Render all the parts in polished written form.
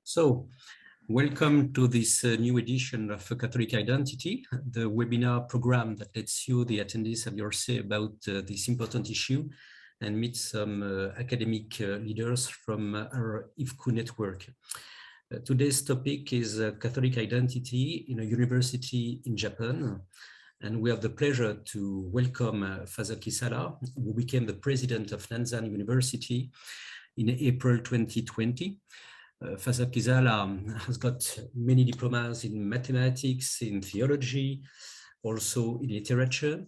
So, welcome to this new edition of Catholic Identity, the webinar program that lets you, the attendees, have your say about this important issue and meet some academic leaders from our IFCU network. Today's topic is Catholic identity in a university in Japan. And we have the pleasure to welcome Father Kisala, who became the president of Nanzan University in April 2020. Father Kisala has got many diplomas in mathematics, in theology, also in literature.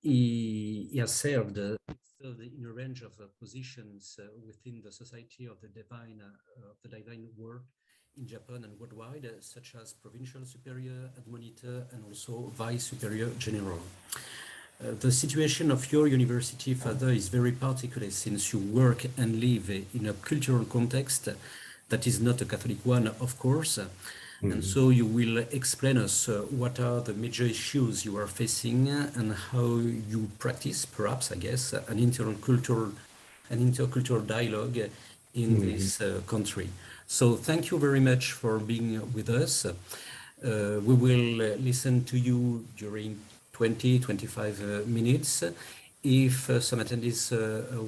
He has served in a range of positions within the Society of the Divine Word in Japan and worldwide, such as provincial superior, admonitor, and also vice superior general. The situation of your university, Father, is very particular since you work and live in a cultural context that is not a Catholic one, of course. And so you will explain us what are the major issues you are facing and how you practice, perhaps, I guess, an intercultural dialogue in this country. So thank you very much for being with us. We will listen to you during 20-25 minutes. If some attendees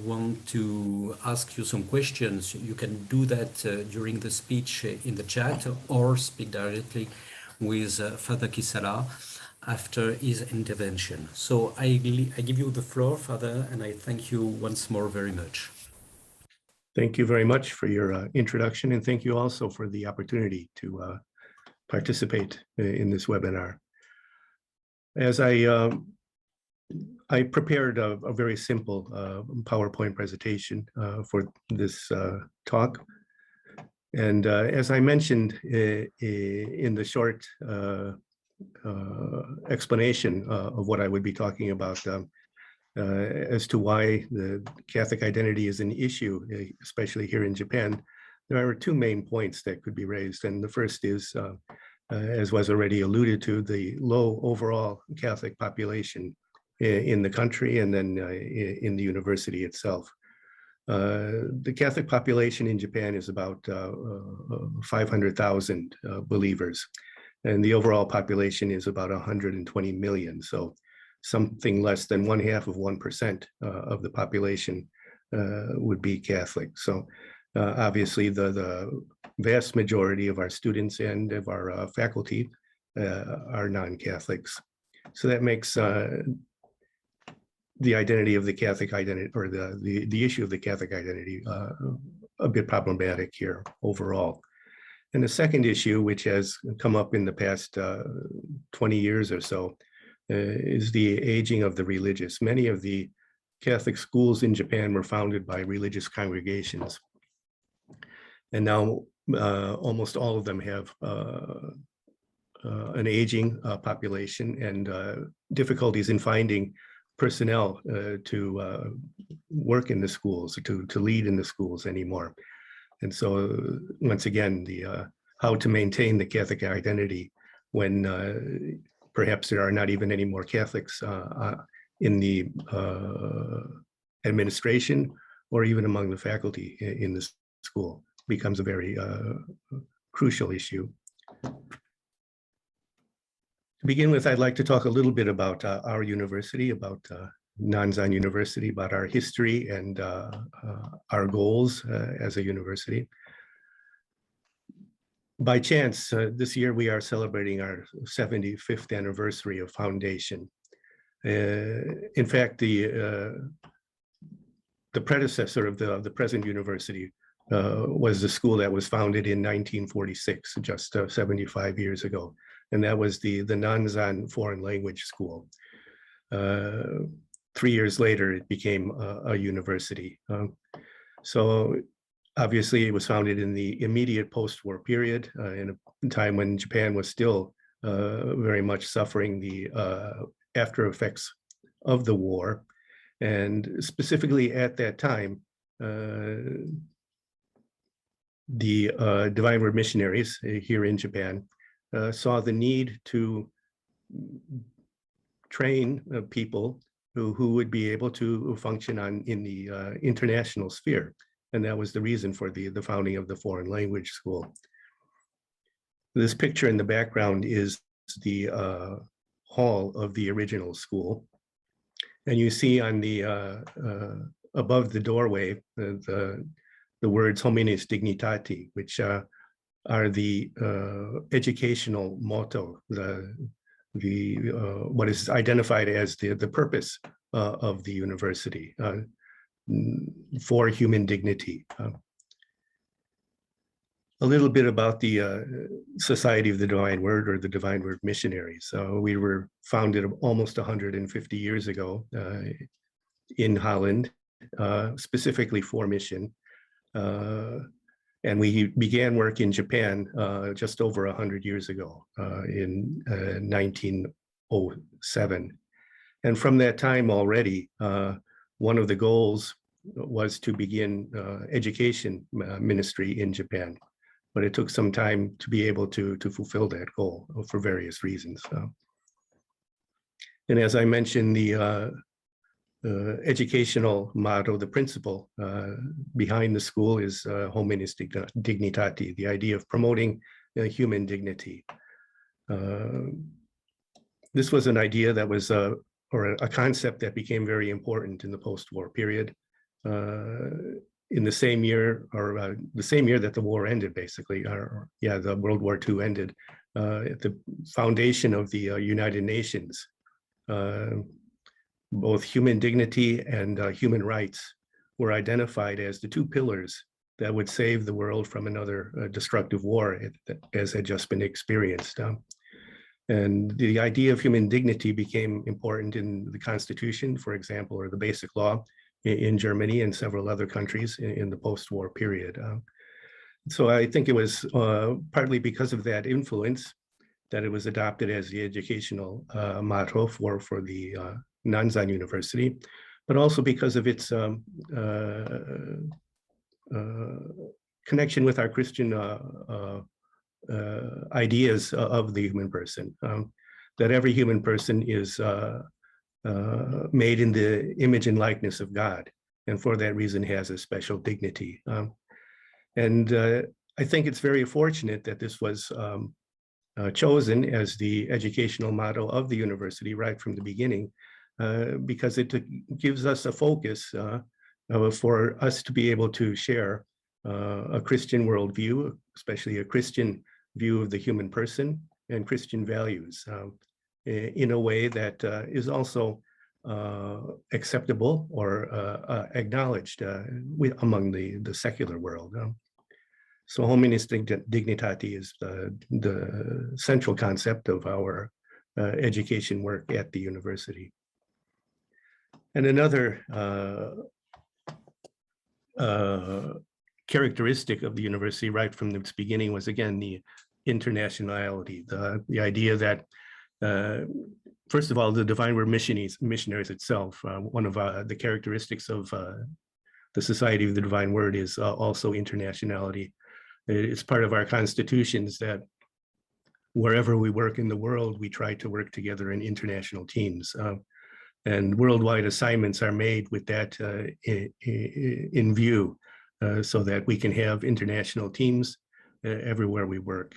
want to ask you some questions, you can do that during the speech in the chat or speak directly with Father Kisala after his intervention. So I give you the floor, Father, and I thank you once more very much. Thank you very much for your introduction, and thank you also for the opportunity to participate in this webinar. As I prepared a very simple PowerPoint presentation for this talk. And as I mentioned in the short explanation of what I would be talking about as to why the Catholic identity is an issue, especially here in Japan, there are two main points that could be raised. And the first is, as was already alluded to, the low overall Catholic population in the country and then in the university itself. The Catholic population in Japan is about 500,000 believers, and the overall population is about 120 million. So something less than 1/2 of the population would be Catholic. So obviously the vast majority of our students and of our faculty are non-Catholics. So that makes the identity of the Catholic identity, or the issue of the Catholic identity, a bit problematic here overall. And the second issue, which has come up in the past 20 years or so, is the aging of the religious. Many of the Catholic schools in Japan were founded by religious congregations. And now almost all of them have an aging population and difficulties in finding personnel to work in the schools, to lead in the schools anymore. And so once again, how to maintain the Catholic identity when perhaps there are not even any more Catholics in the administration or even among the faculty in the school becomes a very crucial issue. To begin with, I'd like to talk a little bit about our university, about Nanzan University, about our history and our goals as a university. By chance, this year we are celebrating our 75th anniversary of foundation. In fact, the predecessor of the present university was the school that was founded in 1946, just 75 years ago. And that was the Nanzan Foreign Language School. 3 years later, it became a university. So obviously, it was founded in the immediate post-war period, in a time when Japan was still very much suffering the after effects of the war. And specifically at that time, the Divine Word missionaries here in Japan saw the need to train people who would be able to function in the international sphere. and that was the reason for the founding of the foreign language school. This picture in the background is the hall of the original school. And you see on the above the doorway, the words hominis dignitati, which are the educational motto, what is identified as the purpose of the university, for human dignity. A little bit about the Society of the Divine Word, or the Divine Word Missionaries. We were founded almost 150 years ago in Holland, specifically for mission. And we began work in Japan just over 100 years ago, in 1907. And from that time already, one of the goals was to begin education ministry in Japan. But it took some time to be able to fulfill that goal for various reasons. And as I mentioned, the educational motto, the principle behind the school is hominis dignitati, the idea of promoting human dignity. This was an idea that was, or a concept that became very important in the post-war period. In the same year, or the same year that the war ended, basically, the World War II ended, at the foundation of the United Nations, both human dignity and human rights were identified as the two pillars that would save the world from another destructive war, as had just been experienced. And the idea of human dignity became important in the Constitution, for example, or the Basic Law in Germany and several other countries in the post-war period. So I think it was partly because of that influence that it was adopted as the educational motto for the Nanzan University, but also because of its connection with our Christian ideas of the human person, that every human person is made in the image and likeness of God, and for that reason has a special dignity. And I think it's very fortunate that this was chosen as the educational motto of the university right from the beginning, because it gives us a focus for us to be able to share a Christian worldview, especially a Christian view of the human person and Christian values, in a way that is also acceptable or acknowledged among the secular world. So hominis dignitati is the central concept of our education work at the university. And another characteristic of the university right from its beginning was, again, the internationality, the idea that, first of all, the Divine Word Missionaries itself, one of the characteristics of the Society of the Divine Word is also internationality. It's part of our constitutions that wherever we work in the world, we try to work together in international teams. And worldwide assignments are made with that in view, so that we can have international teams everywhere we work.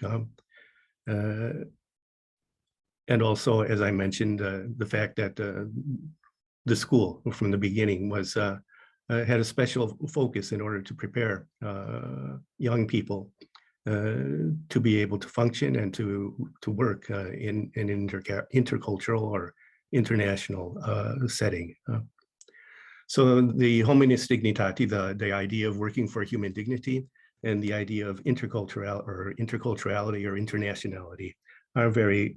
And also, as I mentioned, the fact that the school from the beginning was had a special focus in order to prepare young people to be able to function and to work in an intercultural or international setting. So the hominis dignitati, the idea of working for human dignity, and the idea of interculturality or internationality are very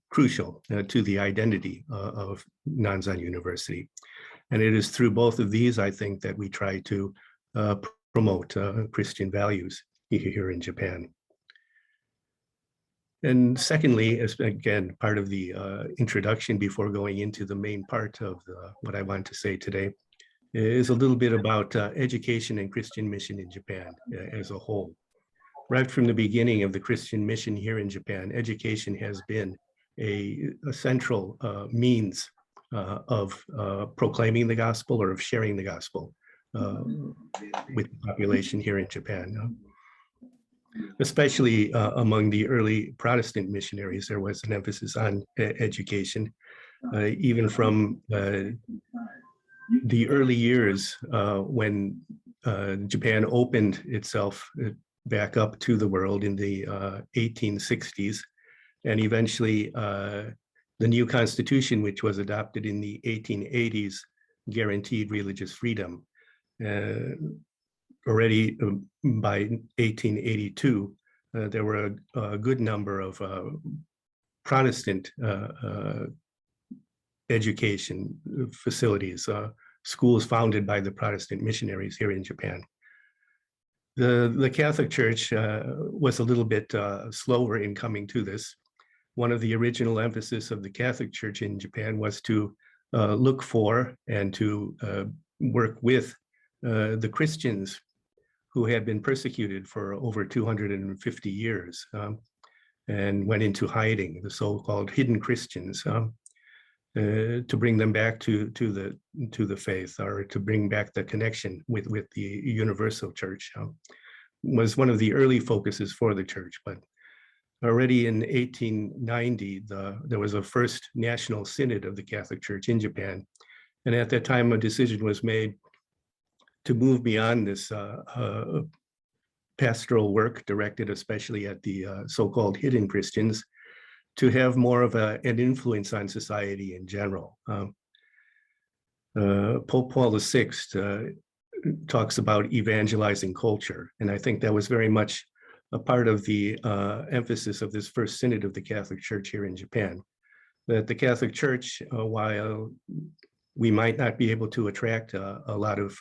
crucial to the identity of Nanzan University. And it is through both of these, I think, that we try to promote Christian values here in Japan. And secondly, as again, part of the introduction before going into the main part of what I want to say today, is a little bit about education and Christian mission in Japan as a whole. Right from the beginning of the Christian mission here in Japan, education has been a central means of proclaiming the gospel or of sharing the gospel with the population here in Japan. Especially among the early Protestant missionaries, there was an emphasis on education, even from the early years when Japan opened itself back up to the world in the 1860s, and eventually the new constitution, which was adopted in the 1880s, guaranteed religious freedom. Already by 1882, there were a good number of Protestant education facilities, schools founded by the Protestant missionaries here in Japan. The Catholic Church was a little bit slower in coming to this. One of the original emphasis of the Catholic Church in Japan was to look for and to work with the Christians who had been persecuted for over 250 years and went into hiding, the so-called hidden Christians, to bring them back to the faith, or to bring back the connection with the universal church. Was one of the early focuses for the church, but already in 1890, there was a first national synod of the Catholic Church in Japan. And at that time, a decision was made to move beyond this pastoral work directed especially at the so-called hidden Christians, to have more of an influence on society in general. Pope Paul VI talks about evangelizing culture, and I think that was very much a part of the emphasis of this first synod of the Catholic Church here in Japan, that the Catholic Church, while we might not be able to attract a lot of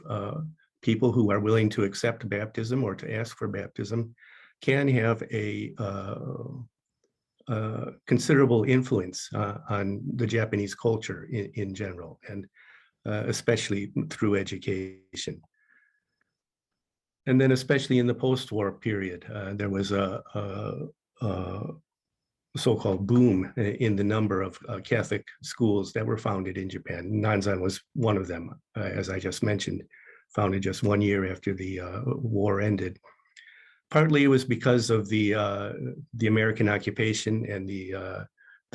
people who are willing to accept baptism or to ask for baptism, can have a considerable influence on the Japanese culture in general, and especially through education. And then especially in the post-war period, there was a so-called boom in the number of Catholic schools that were founded in Japan. Nanzan was one of them, as I just mentioned, founded just 1 year after the war ended. Partly it was because of the American occupation and the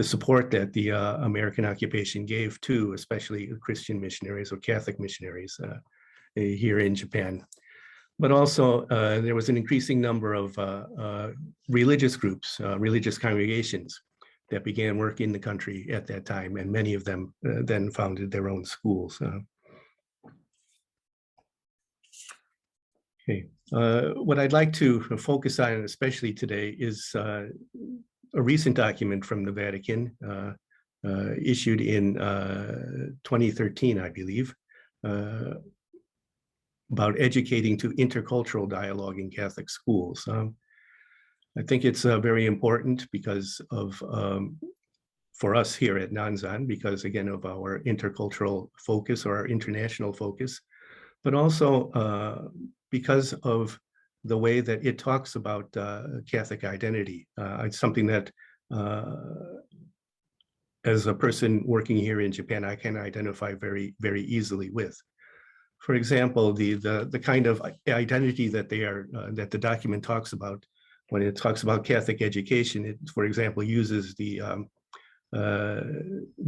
support that the American occupation gave to, especially Christian missionaries or Catholic missionaries here in Japan. But also there was an increasing number of religious groups, religious congregations that began work in the country at that time, and many of them then founded their own schools. Okay. What I'd like to focus on, especially today, is a recent document from the Vatican, issued in 2013, I believe, about educating to intercultural dialogue in Catholic schools. I think it's very important because of, for us here at Nanzan, because again of our intercultural focus or our international focus, but also because of the way that it talks about Catholic identity. It's something that, as a person working here in Japan, I can identify very, very easily with. For example, the kind of identity that that the document talks about when it talks about Catholic education. It, for example, uses the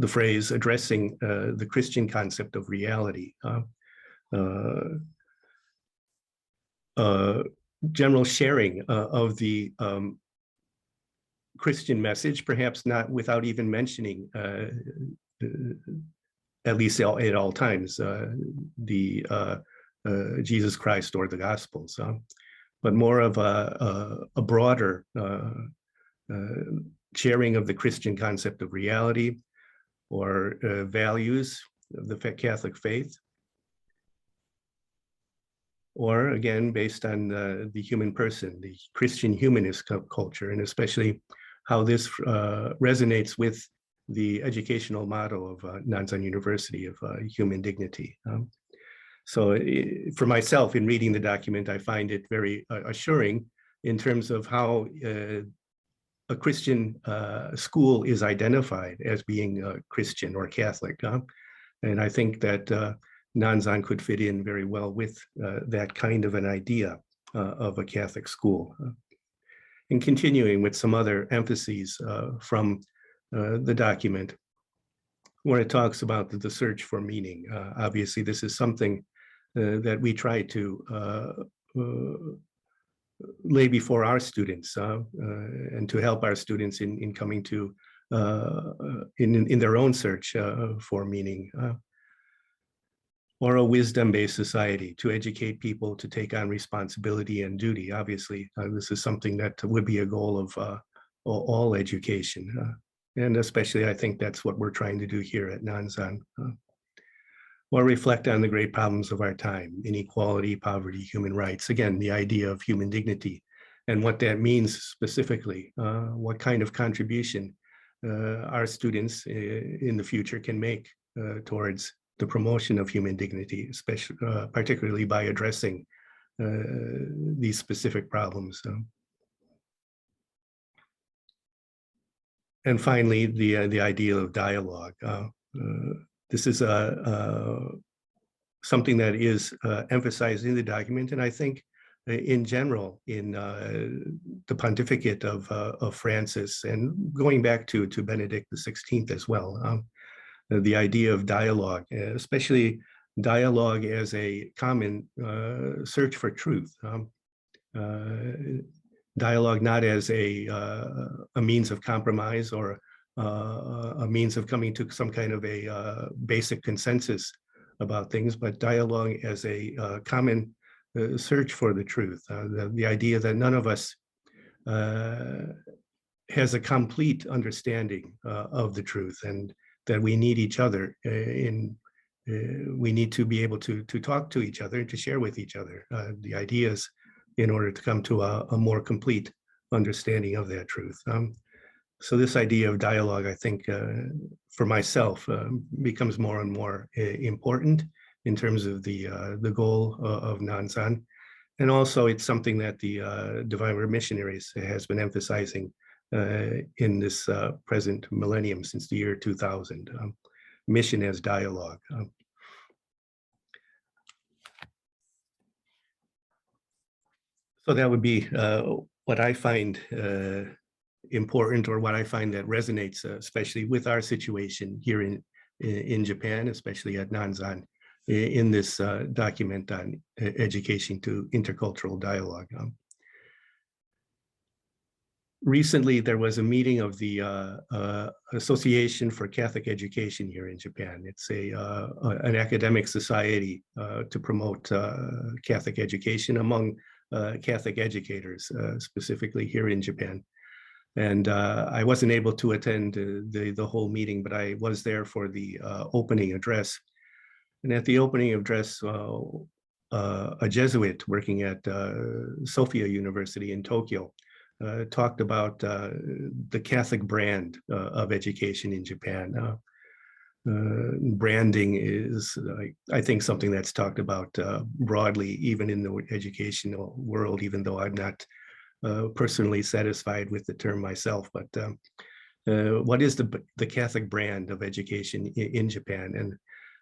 phrase addressing the Christian concept of reality. General sharing of the Christian message, perhaps not without even mentioning, at least at all times, the Jesus Christ or the Gospels, but more of a broader sharing of the Christian concept of reality or values of the Catholic faith. Or again, based on the human person, the Christian humanist culture, and especially how this resonates with the educational motto of Nanzan University of human dignity. So for myself, in reading the document, I find it very assuring in terms of how a Christian school is identified as being Christian or Catholic. And I think that Nanzan could fit in very well with that kind of an idea of a Catholic school. And continuing with some other emphases from the document, where it talks about the search for meaning. Obviously, this is something that we try to lay before our students and to help our students in coming to in their own search for meaning. Or a wisdom-based society, to educate people to take on responsibility and duty. Obviously, this is something that would be a goal of all education. And especially, I think that's what we're trying to do here at Nanzan. Or reflect on the great problems of our time: inequality, poverty, human rights. Again, the idea of human dignity and what that means specifically, what kind of contribution our students in the future can make towards the promotion of human dignity, especially, particularly by addressing these specific problems. And finally, the idea of dialogue. This is something that is emphasized in the document, and I think in general in the pontificate of Francis, and going back to Benedict XVI as well. The idea of dialogue, especially dialogue as a common search for truth. Dialogue not as a means of compromise or a means of coming to some kind of a basic consensus about things, but dialogue as a common search for the truth. The idea that none of us has a complete understanding of the truth, and that we need each other we need to be able to talk to each other and to share with each other the ideas in order to come to a more complete understanding of that truth. So this idea of dialogue, I think, for myself, becomes more and more important in terms of the goal of Nanzan. And also it's something that the Divine Word Missionaries has been emphasizing in this present millennium since the year 2000, mission as dialogue. So that would be what I find important, or what I find that resonates, especially with our situation here in Japan, especially at Nanzan, in this document on education to intercultural dialogue. Recently, there was a meeting of the Association for Catholic Education here in Japan. It's an academic society to promote Catholic education among Catholic educators, specifically here in Japan. And I wasn't able to attend the whole meeting, but I was there for the opening address. And at the opening address, a Jesuit working at Sophia University in Tokyo talked about the Catholic brand of education in Japan. Branding is, I think, something that's talked about broadly, even in the educational world, even though I'm not personally satisfied with the term myself. But what is the Catholic brand of education in Japan? And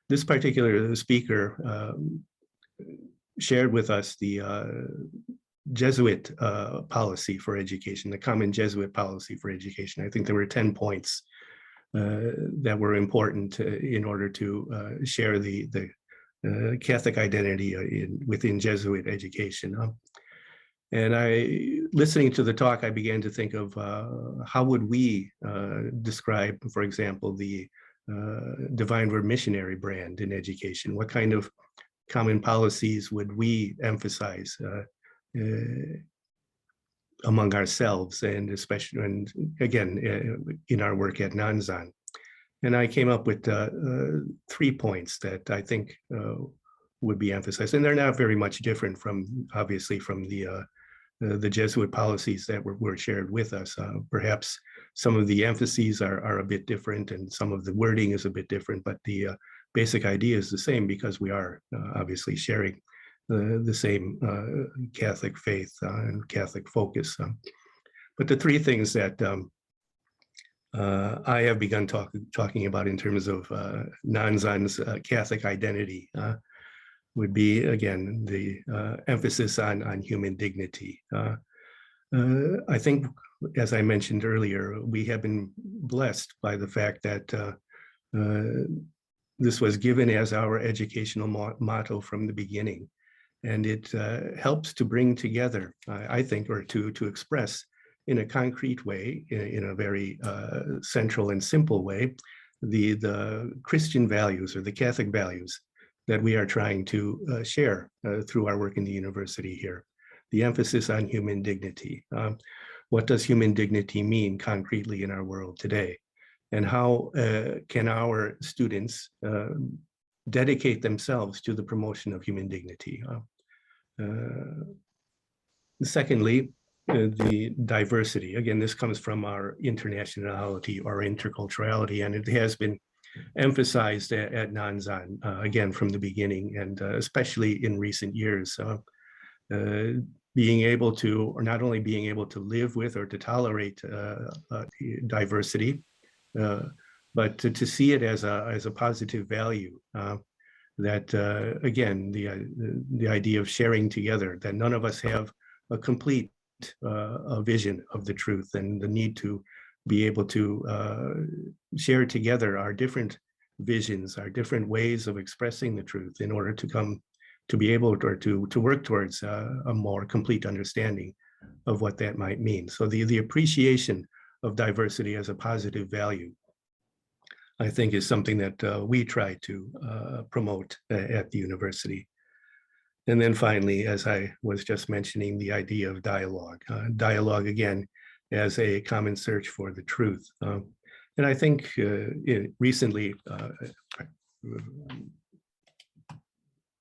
this particular speaker shared with us the Jesuit policy for education, the common Jesuit policy for education. I think there were 10 points that were important in order to share the Catholic identity within Jesuit education. And listening to the talk, I began to think of how would we describe, for example, the Divine Word Missionary brand in education? What kind of common policies would we emphasize among ourselves, and especially, and again, in our work at Nanzan? And I came up with 3 points that I think would be emphasized, and they're not very much different from, obviously, from the Jesuit policies that were shared with us. Perhaps some of the emphases are a bit different, and some of the wording is a bit different, but the basic idea is the same, because we are obviously sharing the same Catholic faith and Catholic focus. But the 3 things that I have begun talking about in terms of Nanzan's Catholic identity would be, again, the emphasis on human dignity. I think, as I mentioned earlier, we have been blessed by the fact that this was given as our educational motto from the beginning. And it helps to bring together, I think, or to express in a concrete way, in a very central and simple way, the Christian values or the Catholic values that we are trying to share through our work in the university here. The emphasis on human dignity. What does human dignity mean concretely in our world today? And how can our students dedicate themselves to the promotion of human dignity? Secondly, the diversity. Again, this comes from our internationality or interculturality, and it has been emphasized at Nanzan, again, from the beginning, and especially in recent years. Being able to, or not only being able to live with or to tolerate diversity, but to see it as a positive value. That again, the idea of sharing together, that none of us have a complete vision of the truth, and the need to be able to share together our different visions, our different ways of expressing the truth in order to be able to work towards a more complete understanding of what that might mean. So the appreciation of diversity as a positive value, I think, is something that we try to promote at the university. And then finally, as I was just mentioning, the idea of dialogue. Dialogue, again, as a common search for the truth. And I think recently,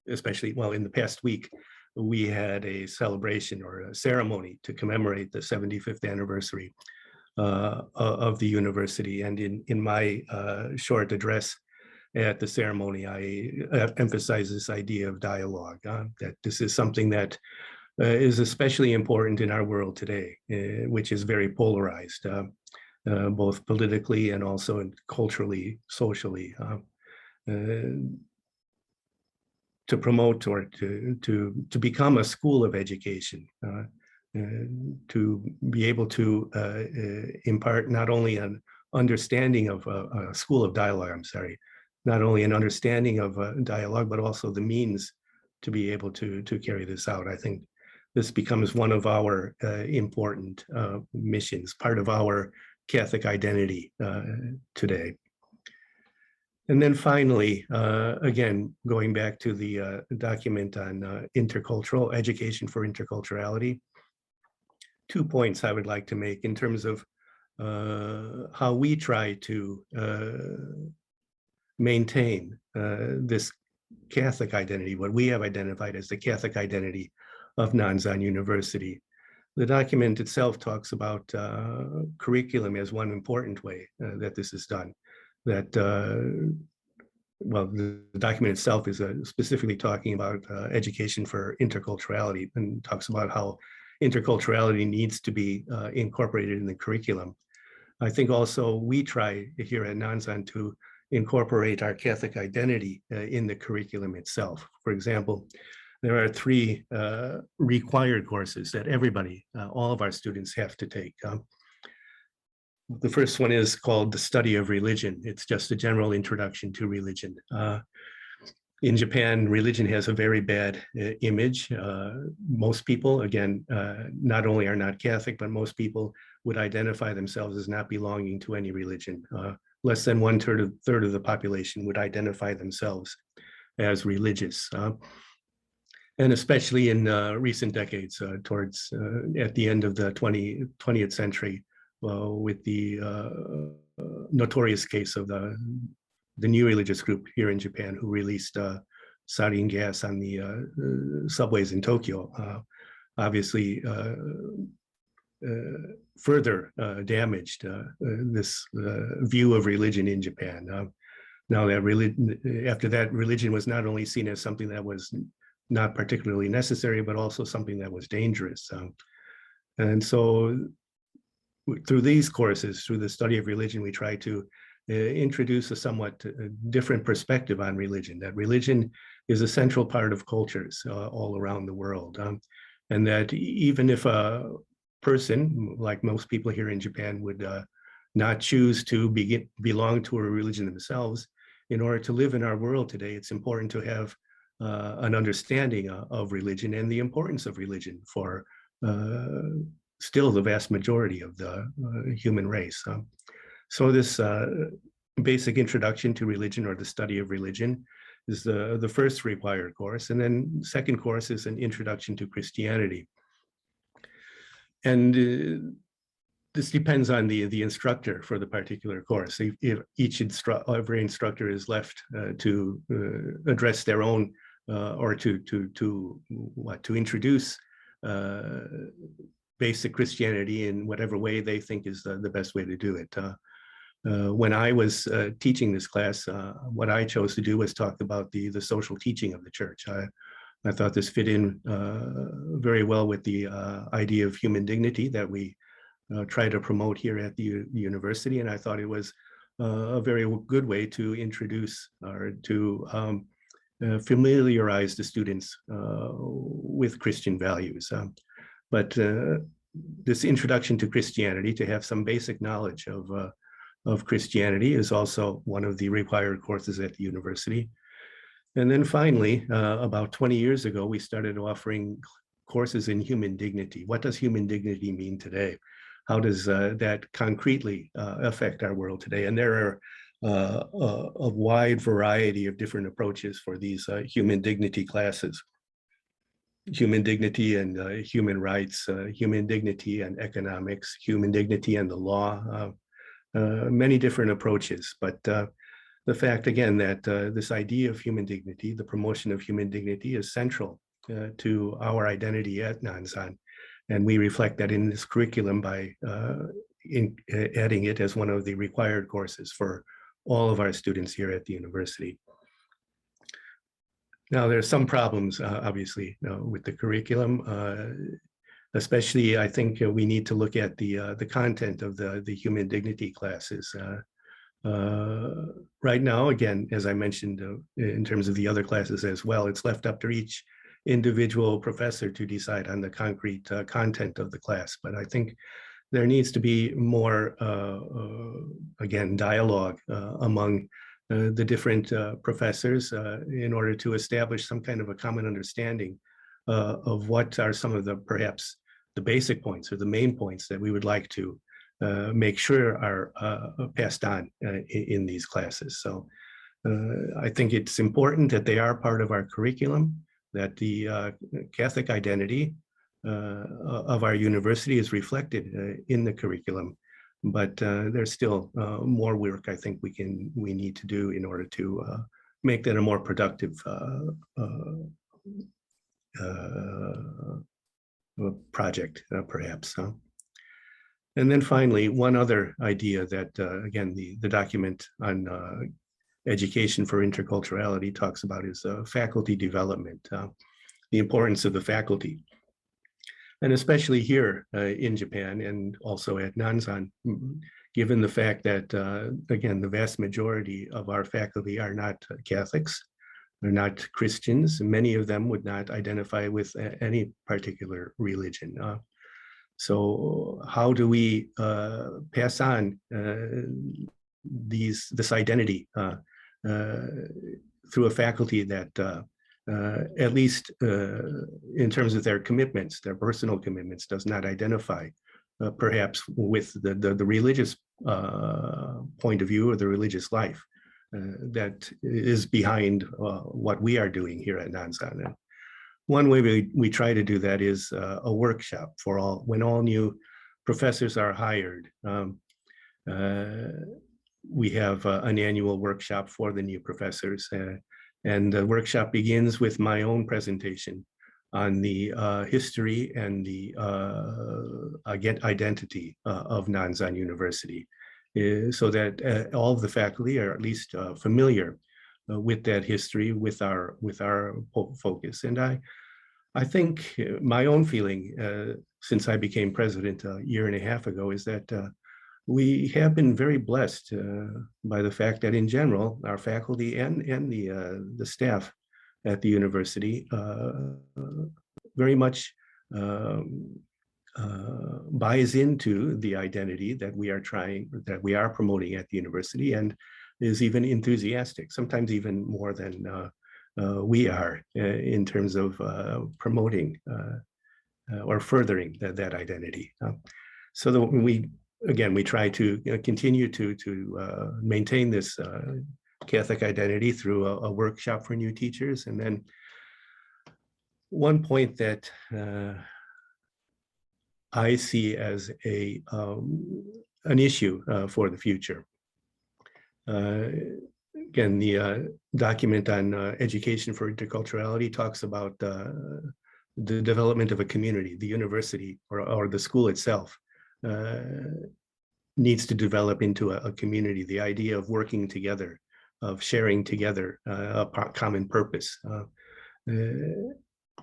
especially, well, in the past week, we had a celebration or a ceremony to commemorate the 75th anniversary of the university. And in my short address at the ceremony, I emphasize this idea of dialogue, that this is something that is especially important in our world today, which is very polarized, both politically and also culturally, socially. To promote or to become a school of education, to be able to impart not only an understanding of a school of dialogue, not only an understanding of dialogue, but also the means to be able to carry this out. I think this becomes one of our important missions, part of our Catholic identity today. And then finally, again, going back to the document on intercultural education for interculturality, 2 points I would like to make in terms of how we try to maintain this Catholic identity, what we have identified as the Catholic identity of Nanzan University. The document itself talks about curriculum as one important way that this is done. That, well, the document itself is specifically talking about education for interculturality, and talks about how interculturality needs to be incorporated in the curriculum. I think also we try here at Nanzan to incorporate our Catholic identity in the curriculum itself. For example, there are 3 required courses that everybody, all of our students have to take. The first one is called the study of religion. It's just a general introduction to religion. In Japan, religion has a very bad image. Most people, again, not only are not Catholic, but most people would identify themselves as not belonging to any religion. Less than 1/3 of the population would identify themselves as religious. And especially in recent decades, towards at the end of the 20th century, with the notorious case of the new religious group here in Japan who released sarin gas on the subways in Tokyo, obviously further damaged this view of religion in Japan. Now that after that, religion was not only seen as something that was not particularly necessary, but also something that was dangerous. And so through these courses, through the study of religion, we try to introduce a somewhat different perspective on religion, that religion is a central part of cultures all around the world. And that even if a person, like most people here in Japan, would not choose to belong to a religion themselves, in order to live in our world today, it's important to have an understanding of religion and the importance of religion for still the vast majority of the human race. So this basic introduction to religion, or the study of religion, is the first required course. And then second course is an introduction to Christianity. And this depends on the instructor for the particular course. If every instructor is left to address their own or to introduce basic Christianity in whatever way they think is the best way to do it. When I was teaching this class, what I chose to do was talk about the social teaching of the church. I thought this fit in very well with the idea of human dignity that we try to promote here at the university. And I thought it was a very good way to introduce or to familiarize the students with Christian values. But this introduction to Christianity, to have some basic knowledge of Christianity, is also one of the required courses at the university. And then finally, about 20 years ago, we started offering courses in human dignity. What does human dignity mean today? How does that concretely affect our world today? And there are a wide variety of different approaches for these human dignity classes. Human dignity and human rights, human dignity and economics, human dignity and the law, many different approaches. But the fact, again, that this idea of human dignity, the promotion of human dignity, is central to our identity at Nanzan. And we reflect that in this curriculum by adding it as one of the required courses for all of our students here at the university. Now, there are some problems, obviously, with the curriculum. Especially, I think we need to look at the content of the human dignity classes. Right now, again, as I mentioned, in terms of the other classes as well, it's left up to each individual professor to decide on the concrete content of the class. But I think there needs to be more, again, dialogue among the different professors in order to establish some kind of a common understanding of what are some of the, perhaps, the basic points or the main points that we would like to make sure are passed on in these classes. So I think it's important that they are part of our curriculum, that the Catholic identity of our university is reflected in the curriculum. But there's still more work I think we need to do in order to make that a more productive project, perhaps. And then finally, one other idea that, again, the document on education for interculturality talks about is faculty development, the importance of the faculty. And especially here in Japan and also at Nanzan, given the fact that, again, the vast majority of our faculty are not Catholics, they're not Christians. Many of them would not identify with any particular religion. So how do we pass on this identity through a faculty that at least in terms of their commitments, their personal commitments, does not identify perhaps with the religious point of view or the religious life that is behind what we are doing here at Nanzan. And one way we try to do that is a workshop for when all new professors are hired. We have an annual workshop for the new professors. And the workshop begins with my own presentation on the history and the identity of Nanzan University, so that all of the faculty are at least familiar with that history, with our focus. And I think my own feeling since I became president a year and a half ago is that we have been very blessed by the fact that in general, our faculty and the staff at the university very much buys into the identity that we are promoting at the university, and is even enthusiastic, sometimes even more than we are in terms of promoting or furthering that identity. So that we try to continue to maintain this Catholic identity through a workshop for new teachers. And then one point that I see as an issue for the future. Again, the document on education for interculturality talks about the development of a community. The university or the school itself needs to develop into a community. The idea of working together, of sharing together a common purpose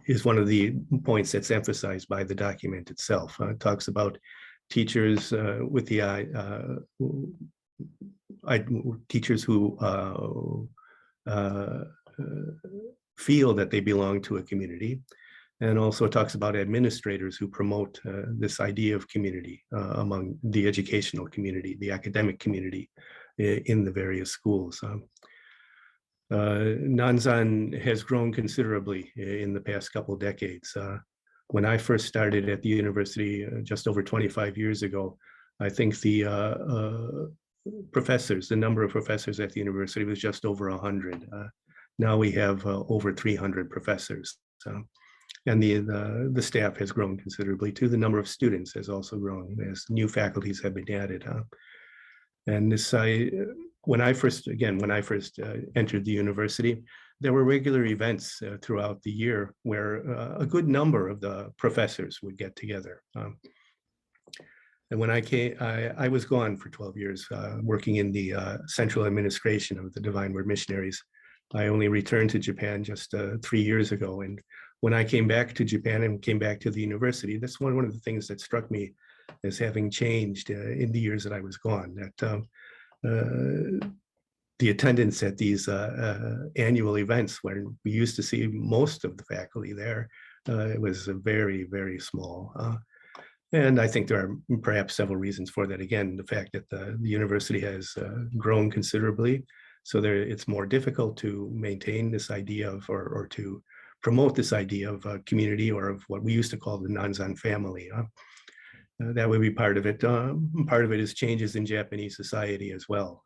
is one of the points that's emphasized by the document itself. It talks about teachers with the teachers who feel that they belong to a community, and also talks about administrators who promote this idea of community among the educational community, the academic community in the various schools. Nanzan has grown considerably in the past couple of decades. When I first started at the university just over 25 years ago, I think the professors, the number of professors at the university was just over 100. Now we have over 300 professors. And the staff has grown considerably too. The number of students has also grown as new faculties have been added. And this, when I first entered the university, there were regular events throughout the year where a good number of the professors would get together. And when I came, I was gone for 12 years, working in the central administration of the Divine Word Missionaries. I only returned to Japan just 3 years ago. And when I came back to Japan and came back to the university, that's one of the things that struck me as having changed in the years that I was gone, that the attendance at these annual events, when we used to see most of the faculty there, it was very, very small. And I think there are perhaps several reasons for that. Again, the fact that the university has grown considerably, so it's more difficult to maintain this idea of, or to promote this idea of community, or of what we used to call the Nanzan family. That would be part of it. Part of it is changes in Japanese society as well.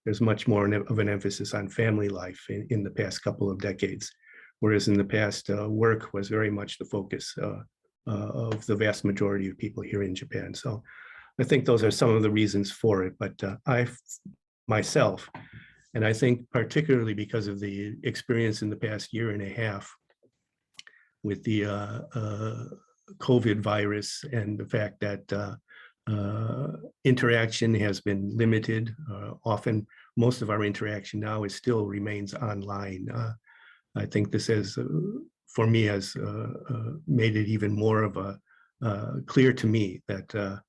There's much more of an emphasis on family life in the past couple of decades, whereas in the past, work was very much the focus of the vast majority of people here in Japan. So I think those are some of the reasons for it. But I myself, and I think particularly because of the experience in the past year and a half with the COVID virus and the fact that interaction has been limited. Often, most of our interaction now still remains online. I think this has, for me, has made it even more of a clear to me that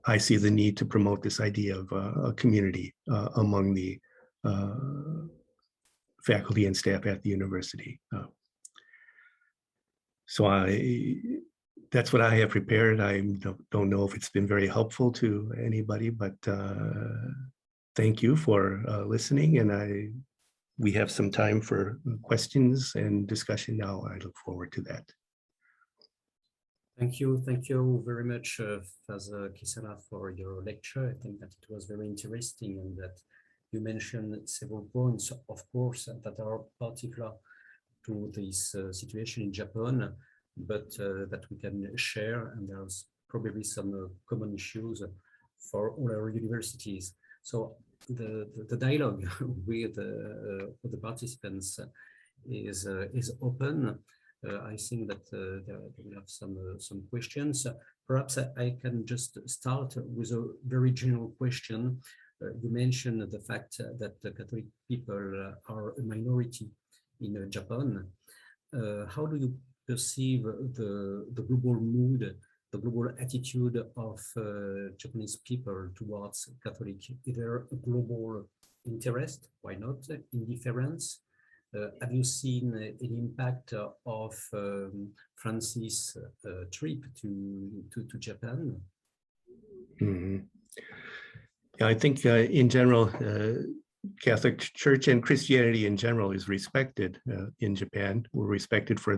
I see the need to promote this idea of a community among the faculty and staff at the university. So that's what I have prepared. I don't know if it's been very helpful to anybody, but thank you for listening. And we have some time for questions and discussion now. I look forward to that. Thank you very much, Father Kisala, for your lecture. I think that it was very interesting, and that you mentioned several points, of course, that are particular to this situation in Japan, but that we can share, and there's probably some common issues for all our universities. So the dialogue with the participants is open. I think that we have some questions. Perhaps I can just start with a very general question. You mentioned the fact that the Catholic people are a minority in Japan. How do you perceive the global mood, the global attitude of Japanese people towards Catholic? Is there a global interest? Why not indifference? Have you seen an impact of Francis' trip to Japan? Mm-hmm. Yeah, I think in general, Catholic Church and Christianity in general is respected in Japan. We're respected for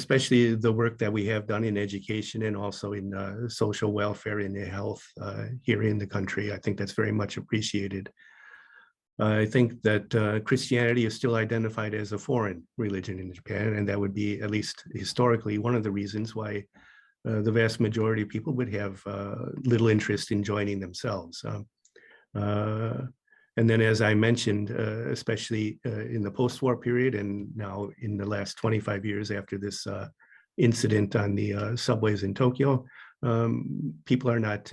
especially the work that we have done in education and also in social welfare and health here in the country. I think that's very much appreciated. I think that Christianity is still identified as a foreign religion in Japan, and that would be, at least historically, one of the reasons why the vast majority of people would have little interest in joining themselves. And then, as I mentioned, especially in the post-war period and now in the last 25 years after this incident on the subways in Tokyo, people are not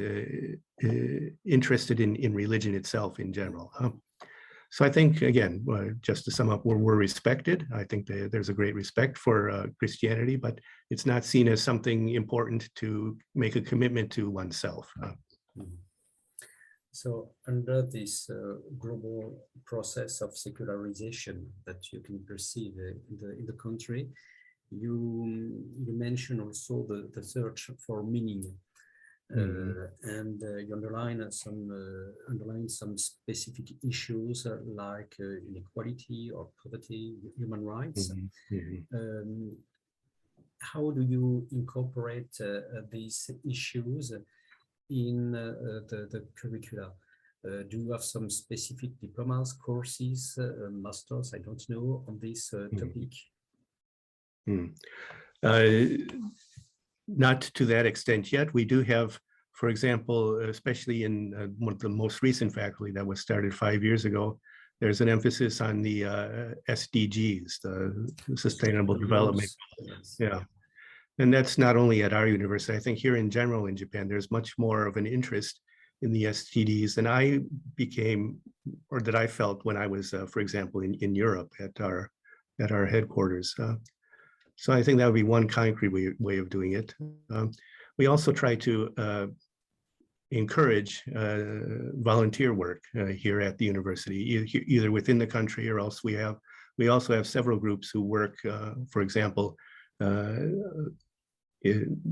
interested in religion itself in general. So I think, again, just to sum up, we're respected. I think there's a great respect for Christianity, but it's not seen as something important to make a commitment to oneself. So under this global process of secularization that you can perceive in the country, you mentioned also the search for meaning. And you underline some specific issues like inequality or poverty, human rights. How do you incorporate these issues in the curricula? Do you have some specific diplomas, courses, masters, I don't know, on this topic? Not to that extent yet. We do have, for example, especially in one of the most recent faculty that was started 5 years ago, there's an emphasis on the SDGs, the Sustainable Development. Yes. Yeah. And that's not only at our university. I think here in general in Japan, there's much more of an interest in the SDGs than I became, or that I felt when I was, for example, in Europe at our headquarters. So I think that would be one concrete way of doing it. We also try to encourage volunteer work here at the university, either within the country or else we also have several groups who work, for example,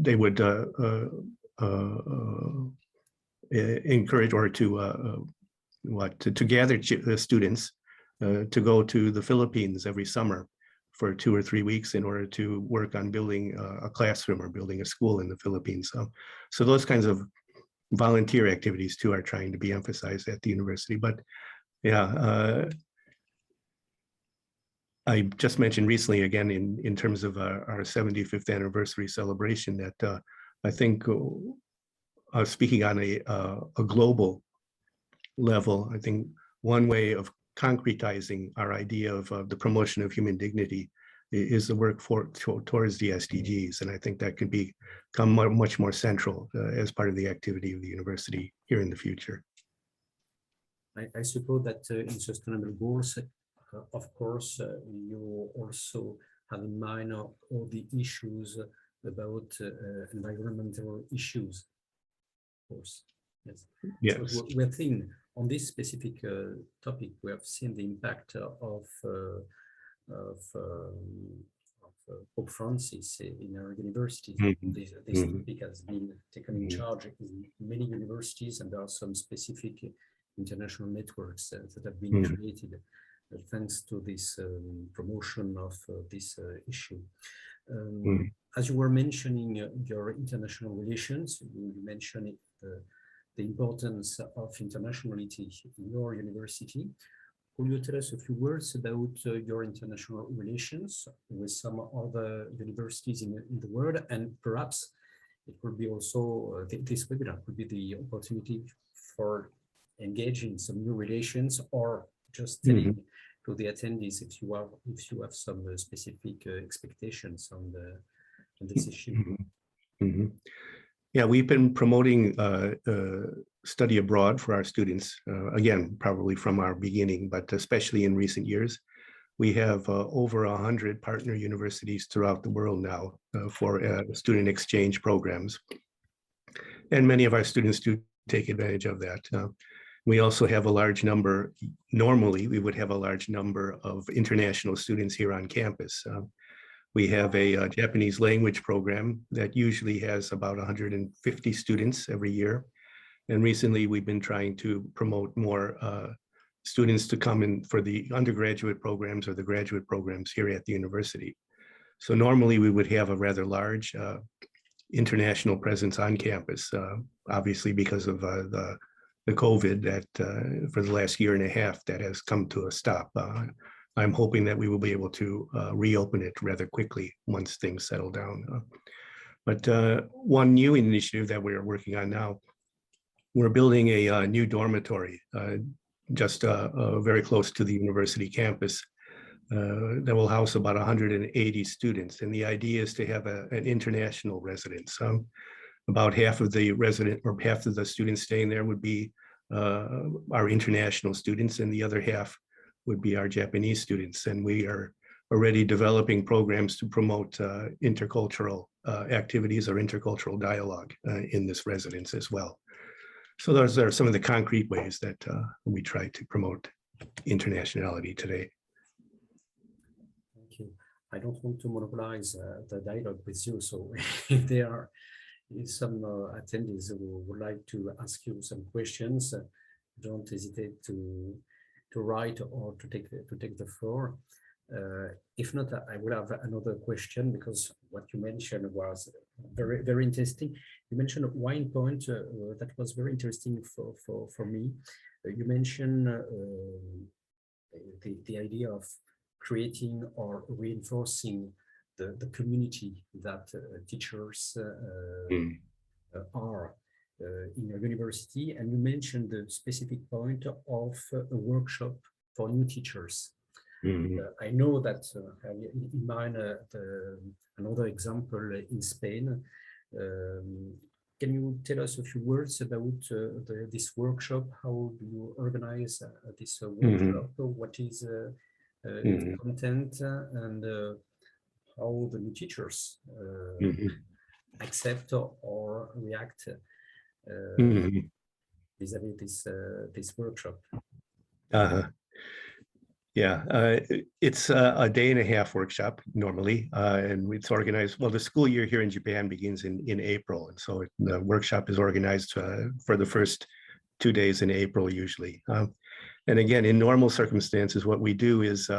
they would encourage or to gather students to go to the Philippines every summer for 2 or 3 weeks in order to work on building a classroom or building a school in the Philippines. So those kinds of volunteer activities too are trying to be emphasized at the university. But yeah, I just mentioned recently, again, in terms of our 75th anniversary celebration, that I think speaking on a global level, I think one way of concretizing our idea of the promotion of human dignity is the work towards the SDGs. And I think that could become much more central as part of the activity of the university here in the future. I suppose that in sustainable goals, of course, you also have in mind all the issues about environmental issues, of course. Yes. Yes. So we're seeing on this specific topic, we have seen the impact of Pope Francis in our universities. This topic has been taken in charge in many universities, and there are some specific international networks that have been created thanks to this promotion of this issue. As you were mentioning your international relations, you mentioned the importance of internationality in your university. Could you tell us a few words about your international relations with some other universities in the world? And perhaps it could be also, this webinar could be the opportunity for engaging some new relations, or just telling to the attendees if you have some specific expectations on this issue. Yeah, we've been promoting study abroad for our students, again, probably from our beginning, but especially in recent years. we have over 100 partner universities throughout the world now for student exchange programs. And many of our students do take advantage of that. We also have a large number, normally we would have a large number of international students here on campus. We have a Japanese language program that usually has about 150 students every year. And recently we've been trying to promote more students to come in for the undergraduate programs or the graduate programs here at the university. So normally we would have a rather large international presence on campus, obviously because of the COVID that for the last year and a half that has come to a stop. I'm hoping that we will be able to reopen it rather quickly once things settle down. But one new initiative that we're working on now, we're building a new dormitory just very close to the university campus that will house about 180 students. And the idea is to have an international residence. About half of the students staying there would be our international students, and the other half would be our Japanese students. And we are already developing programs to promote intercultural activities or intercultural dialogue in this residence as well. So those are some of the concrete ways that we try to promote internationality today. Thank you. I don't want to monopolize the dialogue with you. So if there is some attendees who would like to ask you some questions, don't hesitate to write or to take the floor. If not, I will have another question, because what you mentioned was very, very interesting. You mentioned one point that was very interesting for me. You mentioned the idea of creating or reinforcing the community that teachers are in your university, and you mentioned the specific point of a workshop for new teachers. I know that in mind another example in Spain. Can you tell us a few words about this workshop? How do you organize this workshop? What is its content, and how the new teachers accept or react vis-a-vis this workshop? Yeah, it's a day and a half workshop normally, and it's organized, well, the school year here in Japan begins in April. And so the workshop is organized for the first 2 days in April usually. And again, in normal circumstances, what we do is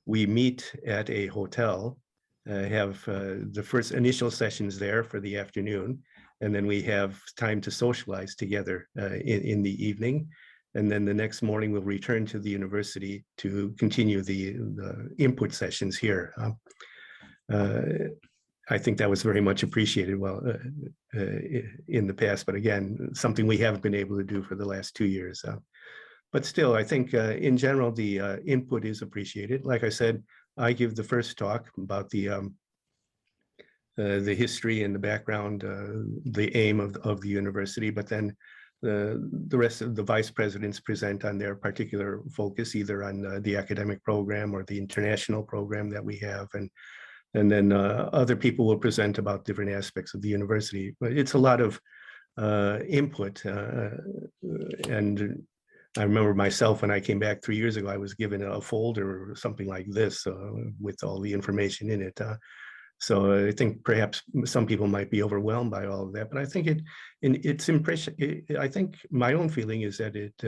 we meet at a hotel, have the first initial sessions there for the afternoon, and then we have time to socialize together in the evening. And then the next morning we'll return to the university to continue the input sessions here. I think that was very much appreciated in the past, but again, something we haven't been able to do for the last 2 years. But still, I think in general, the input is appreciated. Like I said, I give the first talk about the history and the background, the aim of the university, but then the rest of the vice presidents present on their particular focus, either on the academic program or the international program that we have. And then other people will present about different aspects of the university. But it's a lot of input. And I remember myself, when I came back 3 years ago, I was given a folder or something like this with all the information in it. So I think perhaps some people might be overwhelmed by all of that, but I think it's impression. I think my own feeling is that it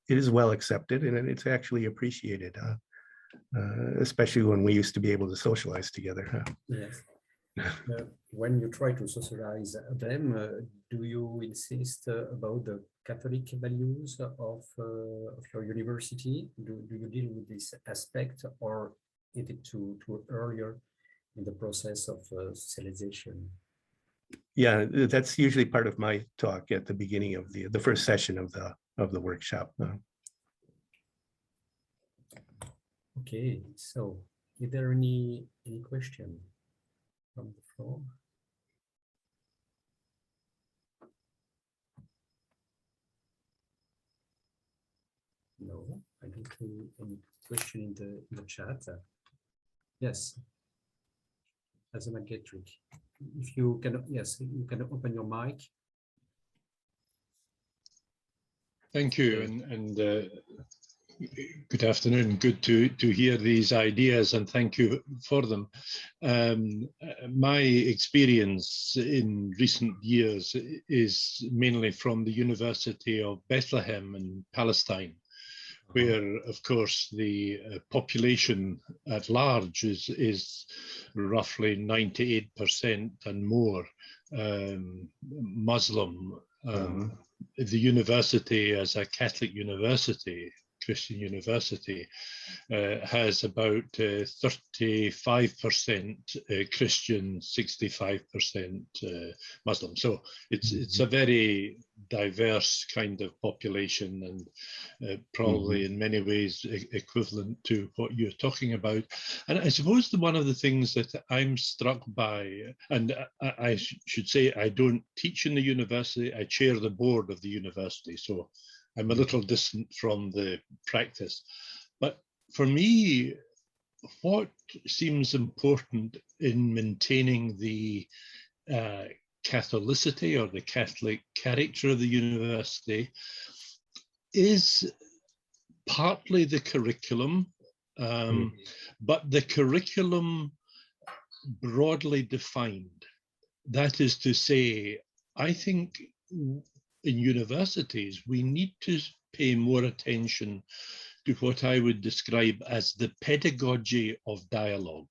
is well accepted and it's actually appreciated, especially when we used to be able to socialize together. Yes. When you try to socialize them, do you insist about the Catholic values of your university? Do you deal with this aspect, or is it too earlier in the process of socialization? Yeah, that's usually part of my talk at the beginning of the first session of the workshop. Okay, so is there any question from the floor? No, I don't any question in the chat. Yes, as a McGettrick. If you can, yes, you can open your mic. Thank you, and good afternoon. Good to hear these ideas, and thank you for them. My experience in recent years is mainly from the University of Bethlehem in Palestine, where, of course, the population at large is roughly 98% and more Muslim. The university, as a Catholic university, Christian university, has about 35% Christian, 65% Muslim. So it's a very diverse kind of population, and probably in many ways equivalent to what you're talking about. And I suppose one of the things that I'm struck by, and I should say I don't teach in the university, I chair the board of the university, so I'm a little distant from the practice. But for me, what seems important in maintaining the Catholicity or the Catholic character of the university is partly the curriculum, but the curriculum broadly defined. That is to say, I think in universities, we need to pay more attention to what I would describe as the pedagogy of dialogue.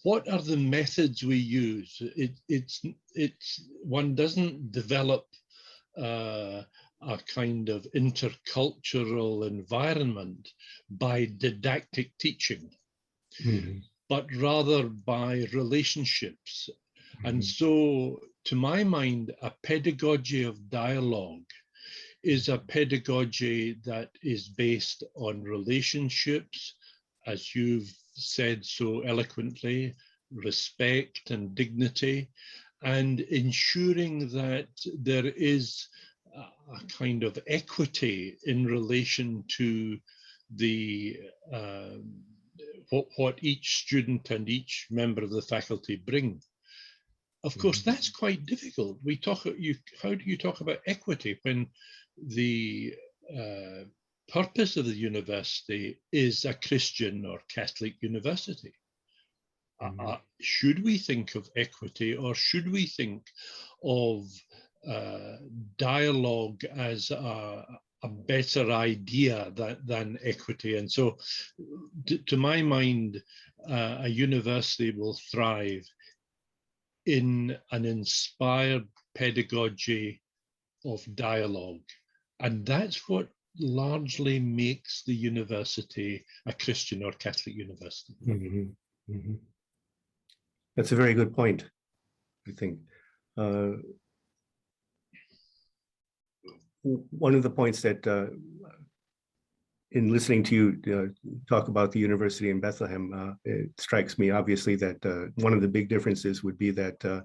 What are the methods we use? One doesn't develop a kind of intercultural environment by didactic teaching, but rather by relationships. And so, to my mind, a pedagogy of dialogue is a pedagogy that is based on relationships, as you've said so eloquently, respect and dignity, and ensuring that there is a kind of equity in relation to the what each student and each member of the faculty bring. Of course, that's quite difficult. How do you talk about equity when the purpose of the university is a Christian or Catholic university? Should we think of equity, or should we think of dialogue as a better idea than equity? And so, to my mind, a university will thrive in an inspired pedagogy of dialogue. And that's what largely makes the university a Christian or Catholic university. That's a very good point, I think. One of the points that, in listening to you talk about the university in Bethlehem, it strikes me obviously that one of the big differences would be that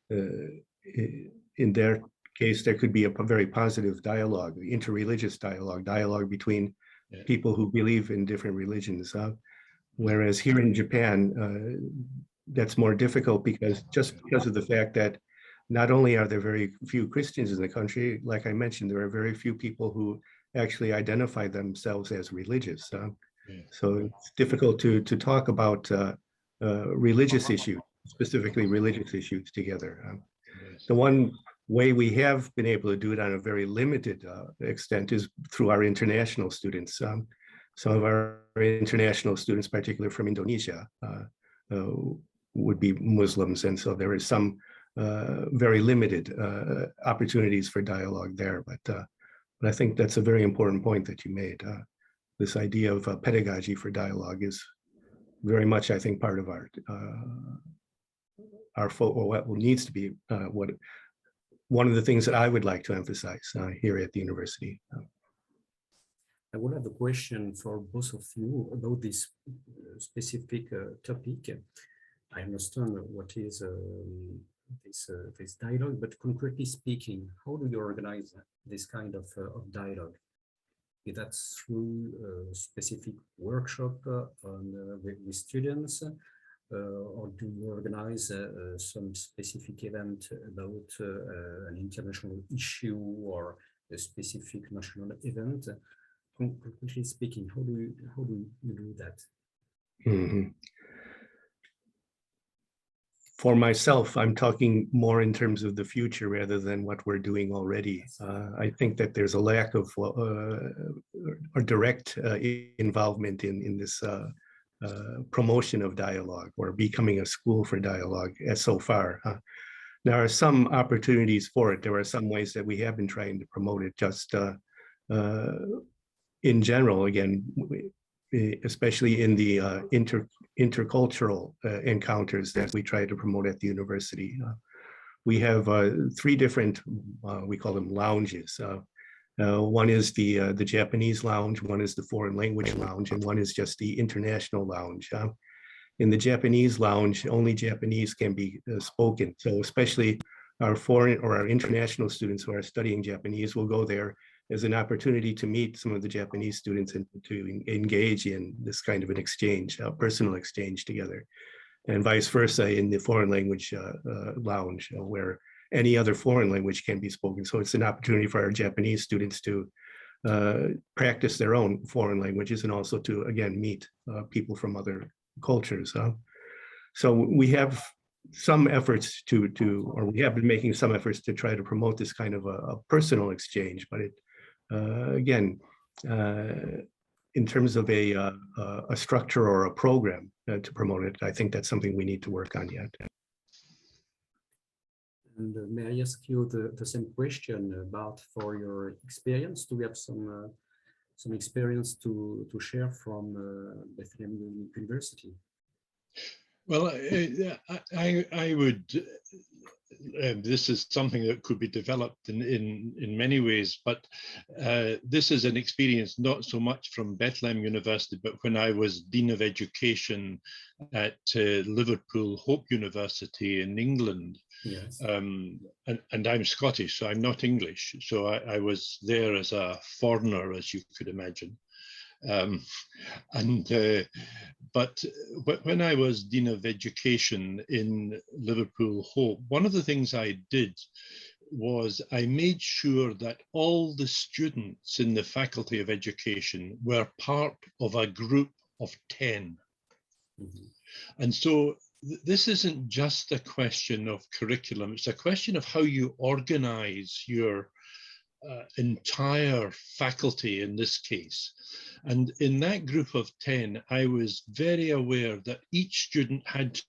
in their case, there could be a very positive dialogue, interreligious dialogue between people who believe in different religions. Whereas here in Japan, that's more difficult because of the fact that not only are there very few Christians in the country, like I mentioned, there are very few people who actually identify themselves as religious. So it's difficult to talk about religious issues, specifically religious issues together. The one way we have been able to do it on a very limited extent is through our international students. Some of our international students, particularly from Indonesia, would be Muslims, and so there is some very limited opportunities for dialogue there. But I think that's a very important point that you made. This idea of pedagogy for dialogue is very much, I think, part of our or what needs to be one of the things that I would like to emphasize here at the university. I would have a question for both of you about this specific topic. I understand what is this dialogue, but concretely speaking, how do you organize this kind of dialogue? Is that through a specific workshop with students, or do you organize some specific event about an international issue or a specific national event? Concretely speaking, how do you do that? Mm-hmm. For myself, I'm talking more in terms of the future rather than what we're doing already. I think that there's a lack of or direct involvement in this promotion of dialogue or becoming a school for dialogue as so far. There are some opportunities for it. There are some ways that we have been trying to promote it. Just in general, again, especially in the intercultural encounters that we try to promote at the university. We have 3 different, we call them lounges. One is the Japanese lounge, one is the foreign language lounge, and one is just the international lounge. In the Japanese lounge, only Japanese can be spoken. So especially our foreign or our international students who are studying Japanese will go there as an opportunity to meet some of the Japanese students and to engage in this kind of an exchange, personal exchange together, and vice versa in the foreign language lounge, where any other foreign language can be spoken. So it's an opportunity for our Japanese students to practice their own foreign languages and also to, again, meet people from other cultures. So we have some efforts or we have been making some efforts to try to promote this kind of a personal exchange, but it, again, in terms of a structure or a program to promote it, I think that's something we need to work on yet. And may I ask you the same question about for your experience? Do we have some experience to share from Bethlehem University? Well, I would. This is something that could be developed in many ways, but this is an experience not so much from Bethlehem University, but when I was Dean of Education at Liverpool Hope University in England. Yes. And I'm Scottish, so I'm not English. So I was there as a foreigner, as you could imagine. But when I was Dean of Education in Liverpool Hope, one of the things I did was I made sure that all the students in the Faculty of Education were part of a group of 10. Mm-hmm. And so this isn't just a question of curriculum, it's a question of how you organize your entire faculty in this case. And in that group of 10, I was very aware that each student had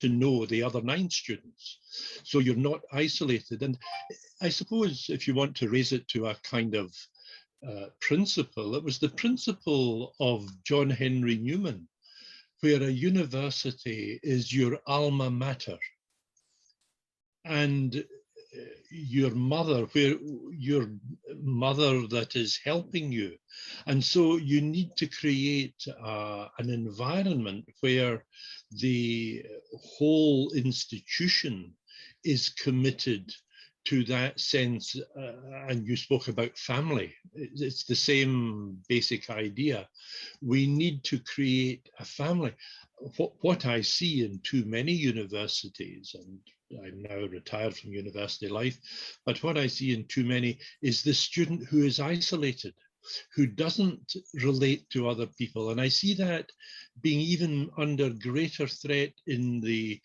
to know the other 9 students. So you're not isolated. And I suppose if you want to raise it to a kind of principle, it was the principle of John Henry Newman, where a university is your alma mater. And your mother, where your mother that is helping you. And so you need to create an environment where the whole institution is committed to that sense. And you spoke about family. It's the same basic idea. We need to create a family. What I see in too many universities, and I'm now retired from university life, but what I see in too many is the student who is isolated, who doesn't relate to other people. And I see that being even under greater threat in the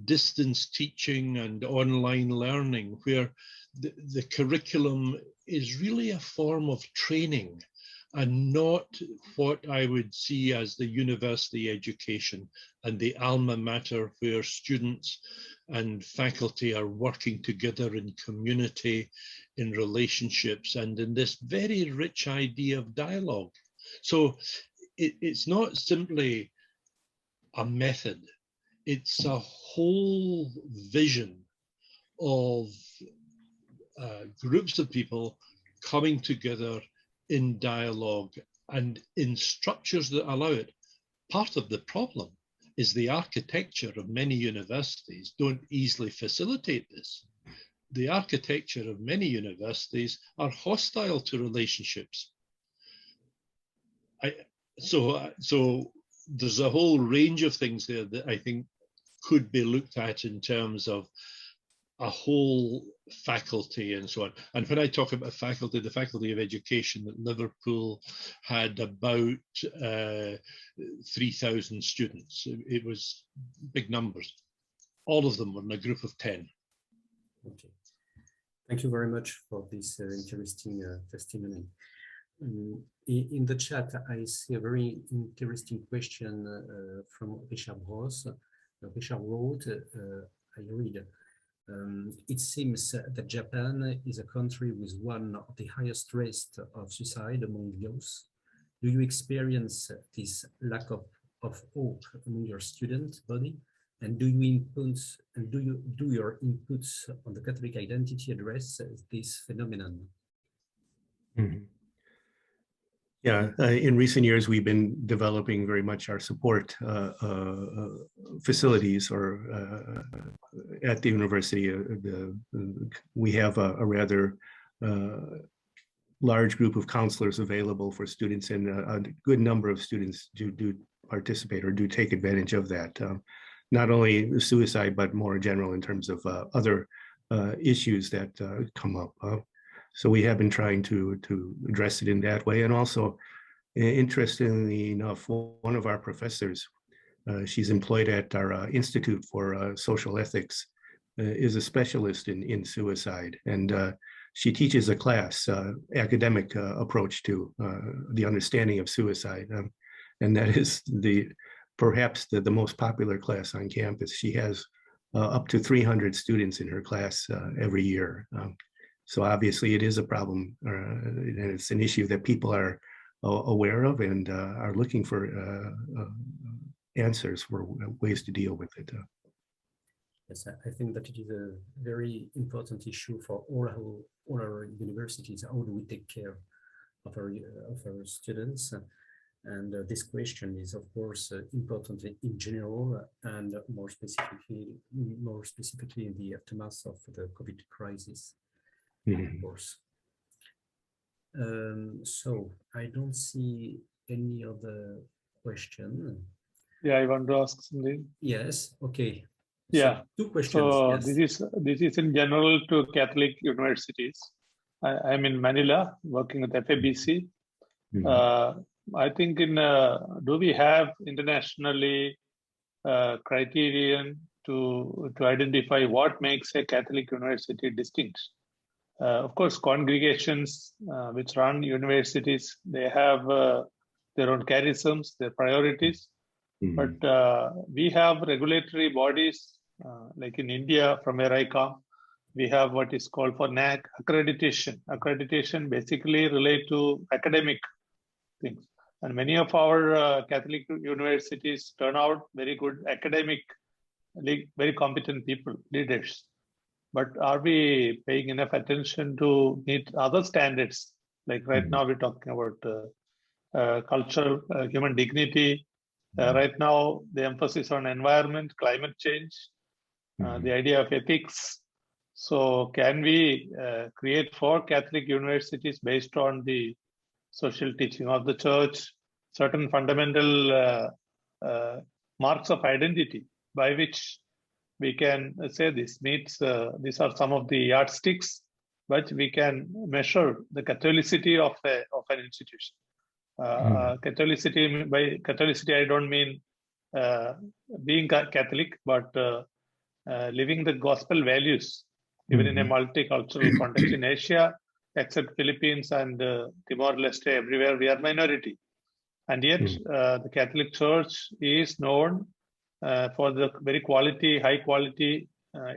distance teaching and online learning, where the curriculum is really a form of training and not what I would see as the university education and the alma mater, where students and faculty are working together in community, in relationships, and in this very rich idea of dialogue. So it's not simply a method, it's a whole vision of groups of people coming together in dialogue and in structures that allow it. Part of the problem is the architecture of many universities don't easily facilitate this. the architecture of many universities are hostile to relationships. So there's a whole range of things there that I think could be looked at in terms of a whole faculty and so on. And when I talk about faculty, the Faculty of Education at Liverpool had about 3,000 students. It was big numbers. All of them were in a group of 10. Okay. Thank you very much for this interesting testimony. In the chat, I see a very interesting question from Richard Ross. Richard wrote, I read, it seems that Japan is a country with one of the highest rates of suicide among youth. Do you experience this lack of hope among your student body? And do your inputs on the Catholic identity address this phenomenon? Mm-hmm. Yeah, in recent years, we've been developing very much our support facilities at the university. We have a rather large group of counselors available for students, and a good number of students do participate or do take advantage of that. Not only suicide, but more general in terms of other issues that come up. So we have been trying to address it in that way. And also, interestingly enough, one of our professors, she's employed at our Institute for Social Ethics, is a specialist in suicide. And she teaches a class, academic approach to the understanding of suicide. And that is perhaps the most popular class on campus. She has up to 300 students in her class every year. So obviously it is a problem, and it's an issue that people are aware of and are looking for answers for ways to deal with it. Yes, I think that it is a very important issue for all our universities. How do we take care of our students? And this question is, of course, important in general, and more specifically in the aftermath of the COVID crisis. Of course. So I don't see any other question. Yeah, I want to ask something. Yes. Okay. Yeah. So 2 questions. So yes. this is in general to Catholic universities. I'm in Manila working with FIUC. I think do we have internationally criterion to identify what makes a Catholic university distinct? Of course, congregations which run universities, they have their own charisms, their priorities. But we have regulatory bodies, like in India, from where I come, we have what is called for NAC accreditation. Accreditation basically relate to academic things. And many of our Catholic universities turn out very good academic, very competent people, leaders. But are we paying enough attention to meet other standards? Like right now, we're talking about culture, human dignity. Right now, the emphasis on environment, climate change, the idea of ethics. So can we create 4 Catholic universities based on the social teaching of the church, certain fundamental marks of identity by which we can say this meets, these are some of the yardsticks, but we can measure the Catholicity of an institution. Catholicity, by Catholicity, I don't mean being Catholic, but living the gospel values, even in a multicultural context. In Asia, except Philippines and Timor-Leste, everywhere we are minority. And yet the Catholic Church is known for the very high quality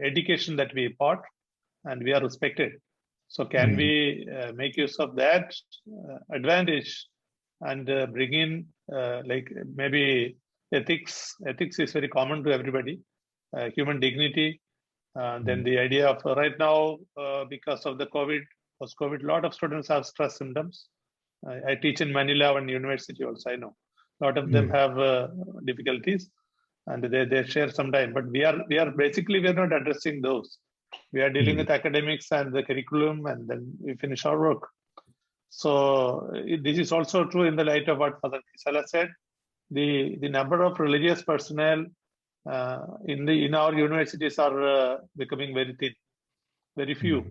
education that we impart, and we are respected. So can we make use of that advantage and bring in like maybe ethics? Ethics is very common to everybody. Human dignity. Then the idea of right now, because of the post-COVID, a lot of students have stress symptoms. I teach in Manila and university also, I know. A lot of them have difficulties and they share some time, but we are basically, we're not addressing those. We are dealing with academics and the curriculum, and then we finish our work. So this is also true in the light of what Father Kisala said. The number of religious personnel in our universities are becoming very thin, very few.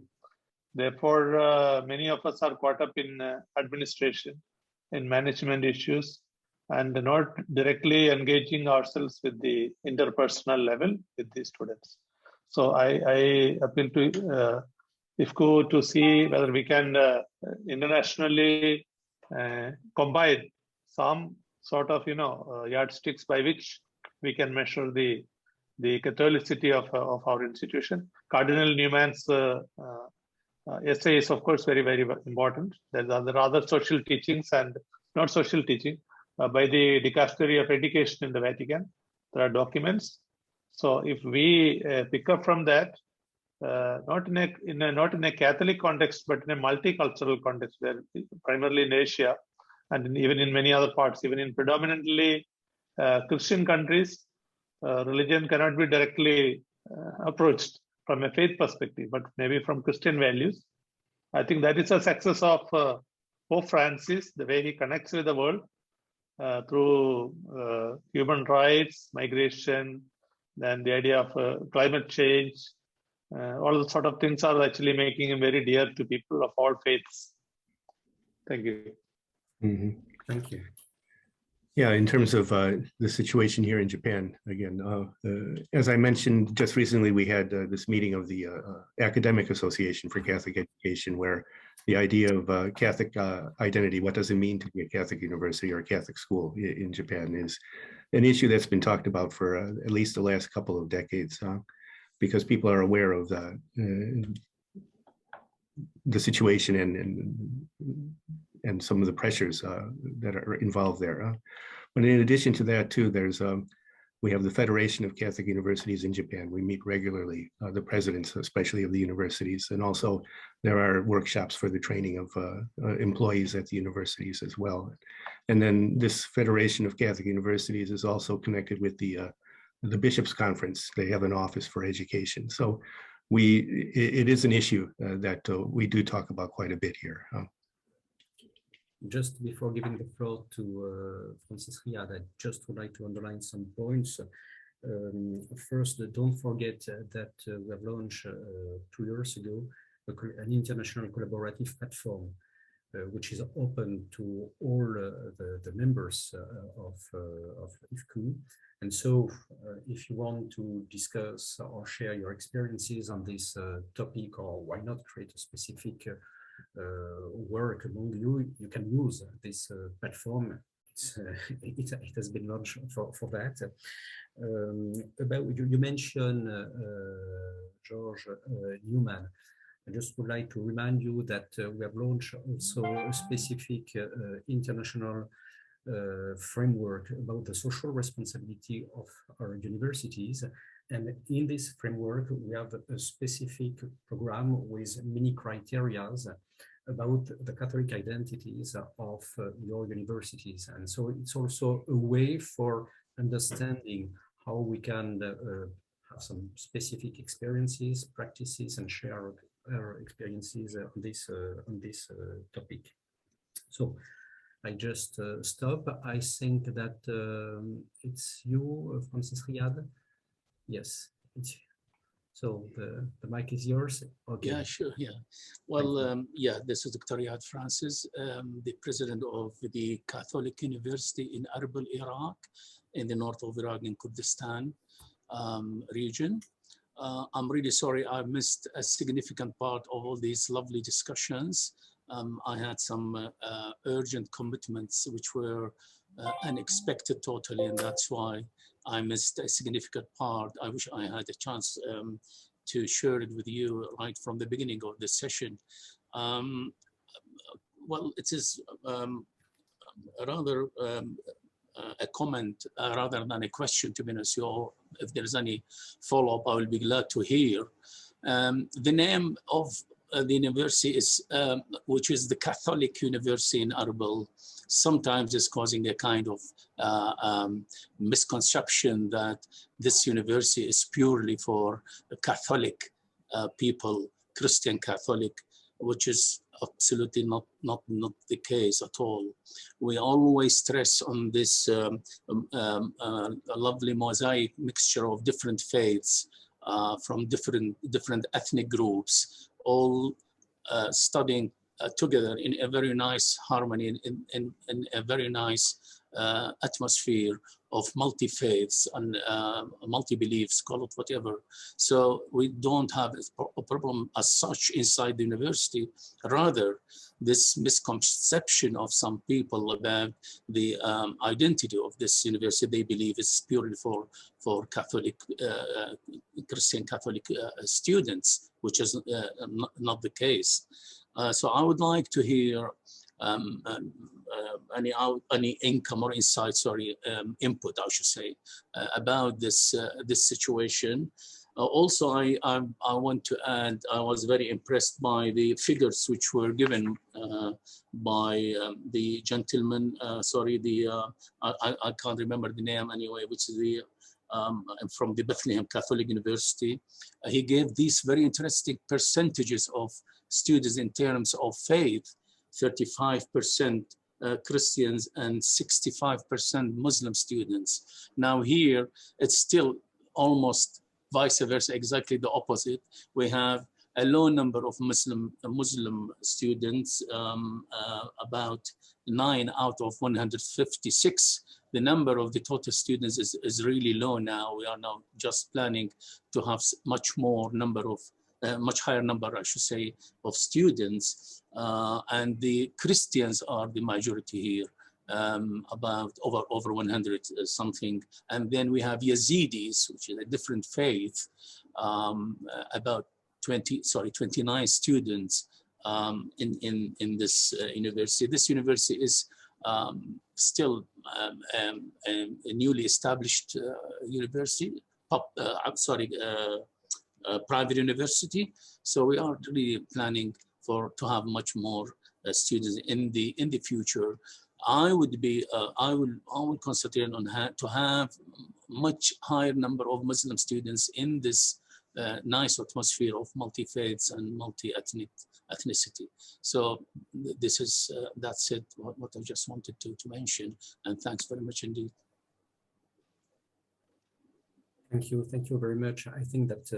Therefore, many of us are caught up in administration, in management issues, and not directly engaging ourselves with the interpersonal level with the students. So I appeal to IFCU to see whether we can internationally combine some sort of yardsticks by which we can measure the Catholicity of our institution. Cardinal Newman's essay is of course very, very important. There are other social teachings and not social teaching by the Dicastery of Education in the Vatican. There are documents. So if we pick up from that, not in a Catholic context, but in a multicultural context, where primarily in Asia and even in many other parts, even in predominantly Christian countries, religion cannot be directly approached from a faith perspective, but maybe from Christian values. I think that is a success of Pope Francis, the way he connects with the world through human rights, migration, then the idea of climate change. All the sort of things are actually making him very dear to people of all faiths. Thank you. Thank you. Yeah, in terms of the situation here in Japan, again, as I mentioned just recently, we had this meeting of the Academic Association for Catholic Education, where the idea of Catholic identity, what does it mean to be a Catholic university or a Catholic school in Japan, is an issue that's been talked about for at least the last couple of decades, because people are aware of the situation and some of the pressures that are involved there. But in addition to that, too, we have the Federation of Catholic Universities in Japan. We meet regularly, the presidents, especially of the universities, and also there are workshops for the training of employees at the universities as well. And then this Federation of Catholic Universities is also connected with the Bishops' Conference. They have an office for education. So it is an issue that we do talk about quite a bit here. Just before giving the floor to Francis Riad, I just would like to underline some points. First, don't forget that we have launched 2 years ago an international collaborative platform, which is open to all the members of IFCU. And so if you want to discuss or share your experiences on this topic, or why not create a specific work among you, you can use this platform. It has been launched for that. About you mentioned George Newman. I just would like to remind you that we have launched also a specific international framework about the social responsibility of our universities. And in this framework, we have a specific program with many criteria about the Catholic identities of your universities. And so it's also a way for understanding how we can have some specific experiences, practices, and share our experiences on this topic. So I just stop. I think that it's you, Francis Riad. Yes, it's you. So the mic is yours. Okay. Yeah, sure. Yeah. Well, yeah, this is Dr. Riad Francis, the president of the Catholic University in Erbil, Iraq, in the north of Iraq in Kurdistan region. I'm really sorry I missed a significant part of all these lovely discussions. I had some urgent commitments which were unexpected totally, and that's why I missed a significant part. I wish I had a chance to share it with you right from the beginning of the session. Well, it is rather a comment rather than a question, to be honest. So if there's any follow-up, I will be glad to hear. The name of the university is, which is the Catholic University in Erbil, sometimes is causing a kind of misconception that this university is purely for Catholic people, Christian, Catholic, which is absolutely not the case at all. We always stress on this lovely mosaic mixture of different faiths from different ethnic groups, all studying together in a very nice harmony, in a very nice atmosphere of multi-faiths and multi-beliefs, call it whatever. So we don't have a problem as such inside the university. Rather, this misconception of some people about the identity of this university, they believe it's purely for Catholic, Christian Catholic students, which is not the case. So I would like to hear any income or insight, input, I should say, about this situation. Also, I want to add, I was very impressed by the figures which were given by the gentleman. I can't remember the name anyway, which is the from the Bethlehem Catholic University. He gave these very interesting percentages of students in terms of faith: 35% Christians and 65% Muslim students. Now here, it's still almost vice versa, exactly the opposite. We have a low number of Muslim students, about 9 out of 156. The number of the total students is really low now. We are now just planning to have much higher number, I should say, of students. And the Christians are the majority here, about over 100 something. And then we have Yazidis, which is a different faith, about 29 students in this university. This university is still a newly established university, private university. So we are really planning to have much more students in the future. I would concentrate on to have much higher number of Muslim students in this nice atmosphere of multi-faiths and multi-ethnicity. So that's it, what I just wanted to mention, and thanks very much indeed. Thank you very much. I think that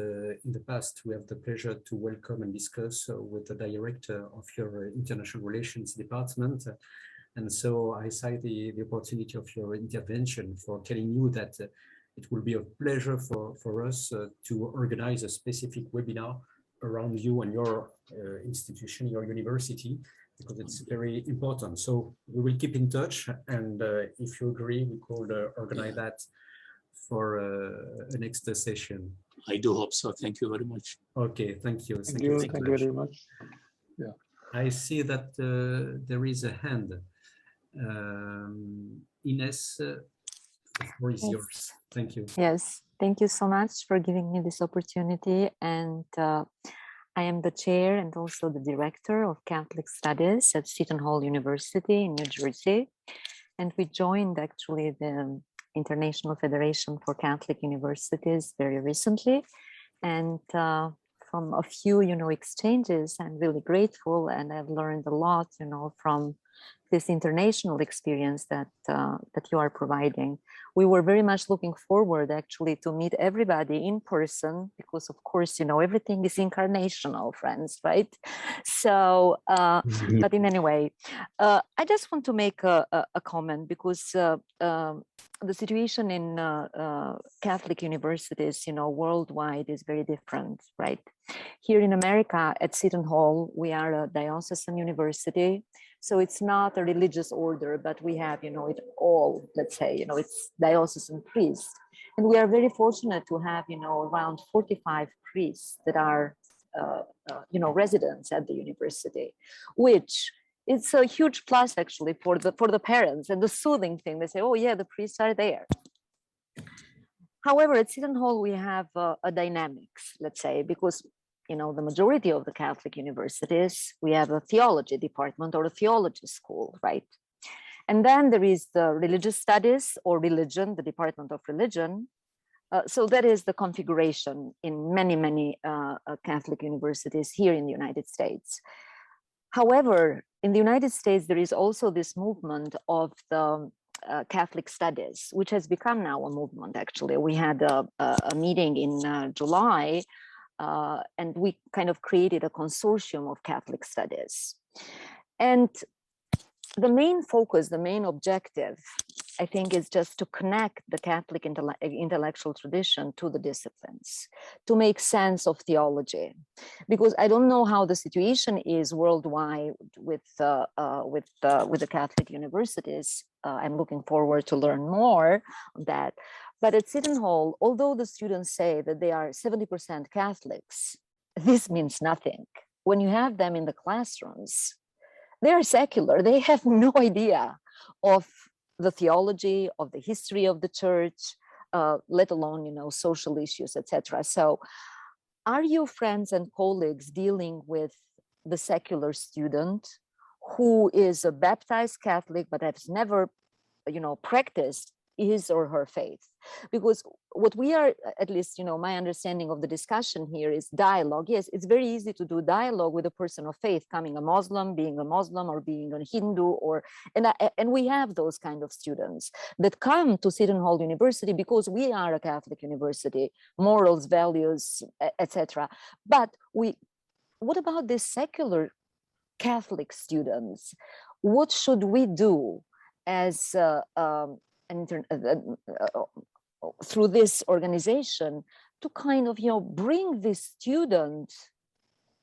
in the past we have the pleasure to welcome and discuss with the director of your international relations department. And so I cite the opportunity of your intervention for telling you that it will be a pleasure for us to organize a specific webinar around you and your institution, your university, because it's very important. So we will keep in touch, and if you agree, we could organize that for a next session. I do hope so. Thank you very much. Okay, thank you. Thank you very much. Yeah, I see that there is a hand. Ines, the floor is yours. Thank you. Yes, thank you so much for giving me this opportunity. And I am the chair and also the director of Catholic Studies at Seton Hall University in New Jersey. And we joined actually the International Federation for Catholic Universities very recently. And from a few, exchanges, I'm really grateful, and I've learned a lot, from this international experience that you are providing. We were very much looking forward actually to meet everybody in person, because of course, everything is incarnational, friends, right? So, but in any way, I just want to make a comment, because the situation in Catholic universities, worldwide is very different, right? Here in America at Seton Hall, we are a diocesan university. So it's not a religious order, but we have, it all, let's say, it's diocesan priests. And we are very fortunate to have, around 45 priests that are, residents at the university, which it's a huge plus actually for the parents, and the soothing thing. They say, oh yeah, the priests are there. However, at Seton Hall, we have a dynamics, let's say, because the majority of the Catholic universities, we have a theology department or a theology school, right? And then there is the religious studies or religion, the Department of Religion, So that is the configuration in many Catholic universities here in the United States. However, in the United States, there is also this movement of the Catholic studies, which has become now a movement, actually. We had a meeting in July, and we kind of created a consortium of Catholic studies. And the main focus, the main objective, I think, is just to connect the Catholic intellectual tradition to the disciplines, to make sense of theology. Because I don't know how the situation is worldwide with the Catholic universities. I'm looking forward to learn more on that. But at Seton Hall, although the students say that they are 70% Catholics, this means nothing. When you have them in the classrooms, they are secular. They have no idea of the theology, of the history of the church, let alone, social issues, etc. So are you, friends and colleagues, dealing with the secular student who is a baptized Catholic but has never, practiced his or her faith? Because what we are, at least, my understanding of the discussion here is dialogue. Yes, it's very easy to do dialogue with a person of faith, coming a Muslim, being a Muslim, or being a Hindu, and we have those kind of students that come to Seton Hall University because we are a Catholic university, morals, values, etc. But what about these secular Catholic students? What should we do as through this organization to kind of, bring this student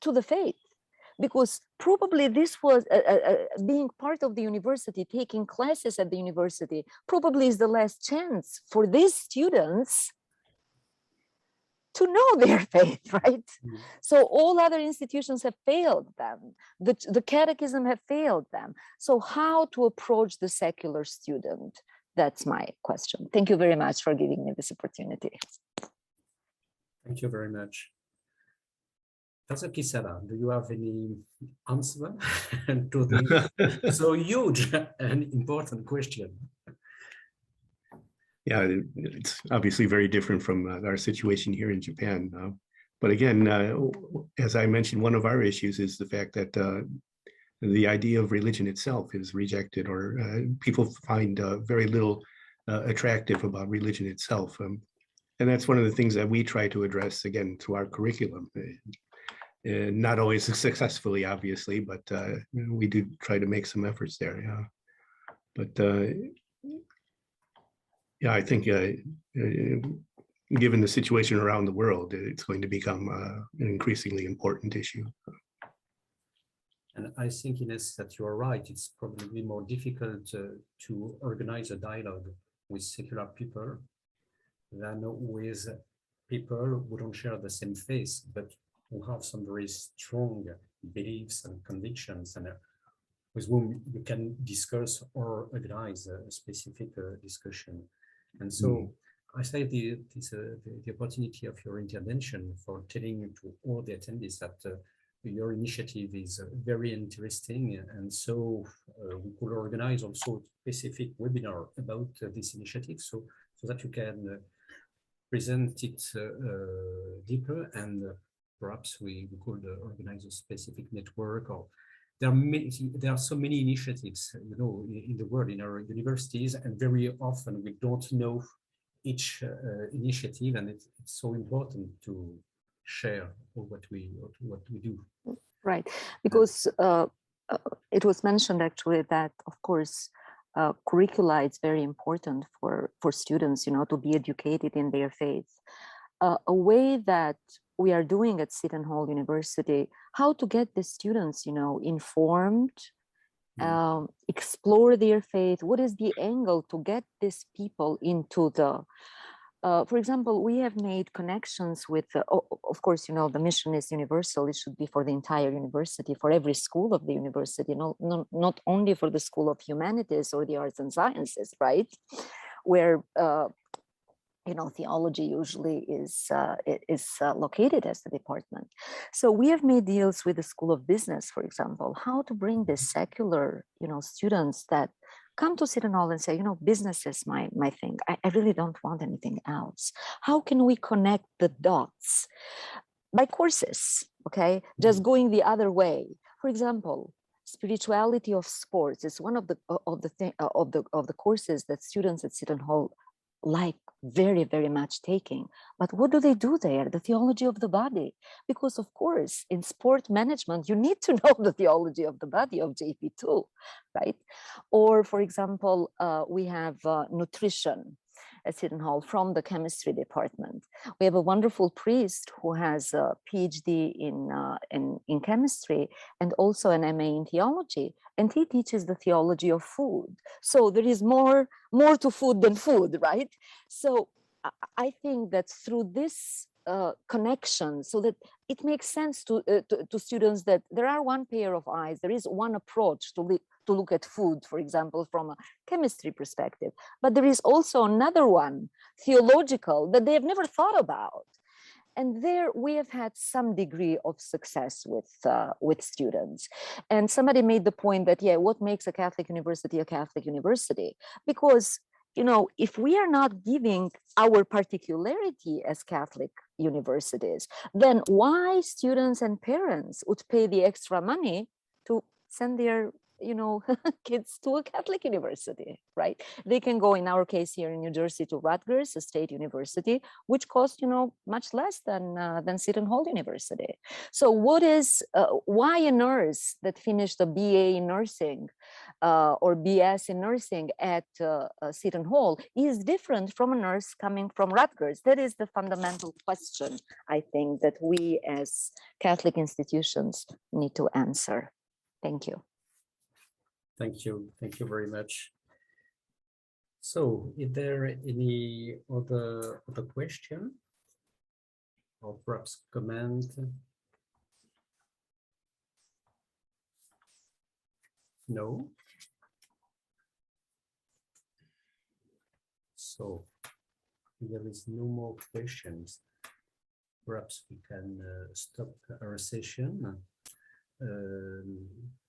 to the faith? Because probably this was being part of the university, taking classes at the university, probably is the last chance for these students to know their faith, right? Mm-hmm. So all other institutions have failed them. The catechism have failed them. So how to approach the secular student? That's my question. Thank you very much for giving me this opportunity. Thank you very much. Professor Kisala, do you have any answer to this so huge and important question? Yeah, it's obviously very different from our situation here in Japan. But again, as I mentioned, one of our issues is the fact that the idea of religion itself is rejected, or people find very little attractive about religion itself. And that's one of the things that we try to address, again, through our curriculum. Not always successfully, obviously, but we do try to make some efforts there. Yeah. But yeah, I think given the situation around the world, it's going to become an increasingly important issue. And I think, Ines, that you are right. It's probably more difficult to organize a dialogue with secular people than with people who don't share the same faith, but who have some very strong beliefs and convictions, and with whom you can discuss or organize a specific discussion. And so I say the opportunity of your intervention for telling to all the attendees that your initiative is very interesting, and so we could organize also a specific webinar about this initiative, so that you can present it deeper, and perhaps we could organize a specific network. Or there are so many initiatives, in the world, in our universities, and very often we don't know each initiative, and it's so important to share what we do. Right, because it was mentioned actually that, of course, curricula is very important for students, to be educated in their faith. A way that we are doing at Seton Hall University, how to get the students, informed, explore their faith. What is the angle to get these people into the, for example, we have made connections with, of course, the mission is universal. It should be for the entire university, for every school of the university, not only for the School of Humanities or the Arts and Sciences, right? Where, theology usually is located as the department. So we have made deals with the School of Business, for example, how to bring the secular, students that come to Seton Hall and say, you know, business is my thing. I really don't want anything else. How can we connect the dots? By courses, okay? Just going the other way. For example, spirituality of sports is one of the courses that students at Seton Hall like very, very much taking. But what do they do there? The theology of the body. Because of course, in sport management, you need to know the theology of the body of JP2, right? Or for example, we have nutrition at Seton Hall from the chemistry department. We have a wonderful priest who has a PhD in chemistry and also an MA in theology, and he teaches the theology of food. So there is more to food than food, right? So I think that through this connection, so that it makes sense to students that there are one pair of eyes, there is one approach to look at food, for example, from a chemistry perspective, but there is also another one, theological, that they have never thought about. And there we have had some degree of success with students. And somebody made the point that, yeah, what makes a Catholic university a Catholic university? Because, you know, if we are not giving our particularity as Catholic universities, then why students and parents would pay the extra money to send their, you know, kids to a Catholic university, right? They can go, in our case here in New Jersey, to Rutgers, a state university, which costs, you know, much less than Seton Hall University. So what is, why a nurse that finished a BA in nursing or BS in nursing at Seton Hall is different from a nurse coming from Rutgers? That is the fundamental question, I think, that we as Catholic institutions need to answer. Thank you. Thank you very much. So, is there any other question or perhaps comment? No. So, if there is no more questions, perhaps we can stop our session.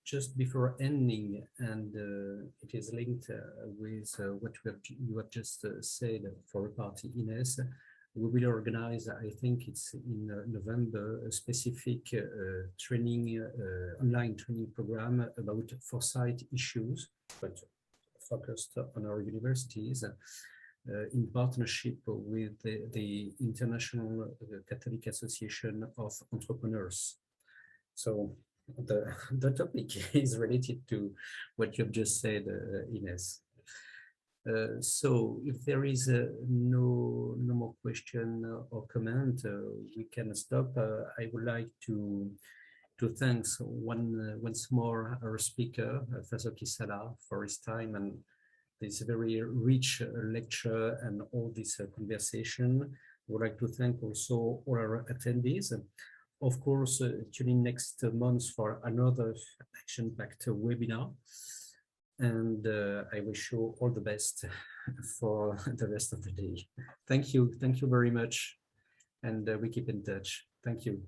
Just before ending, and it is linked with what you have just said for party Ines, we will organize, I think it's in November, a specific training, online training program about foresight issues, but focused on our universities, in partnership with the International Catholic Association of Entrepreneurs. So the topic is related to what you've just said, Ines. So if there is no more question or comment, we can stop. I would like to thank once more our speaker, Father Kisala, for his time and this very rich lecture and all this conversation. I would like to thank also all our attendees. Of course, tune in next month for another action-packed webinar. And I wish you all the best for the rest of the day. Thank you very much. And we keep in touch. Thank you.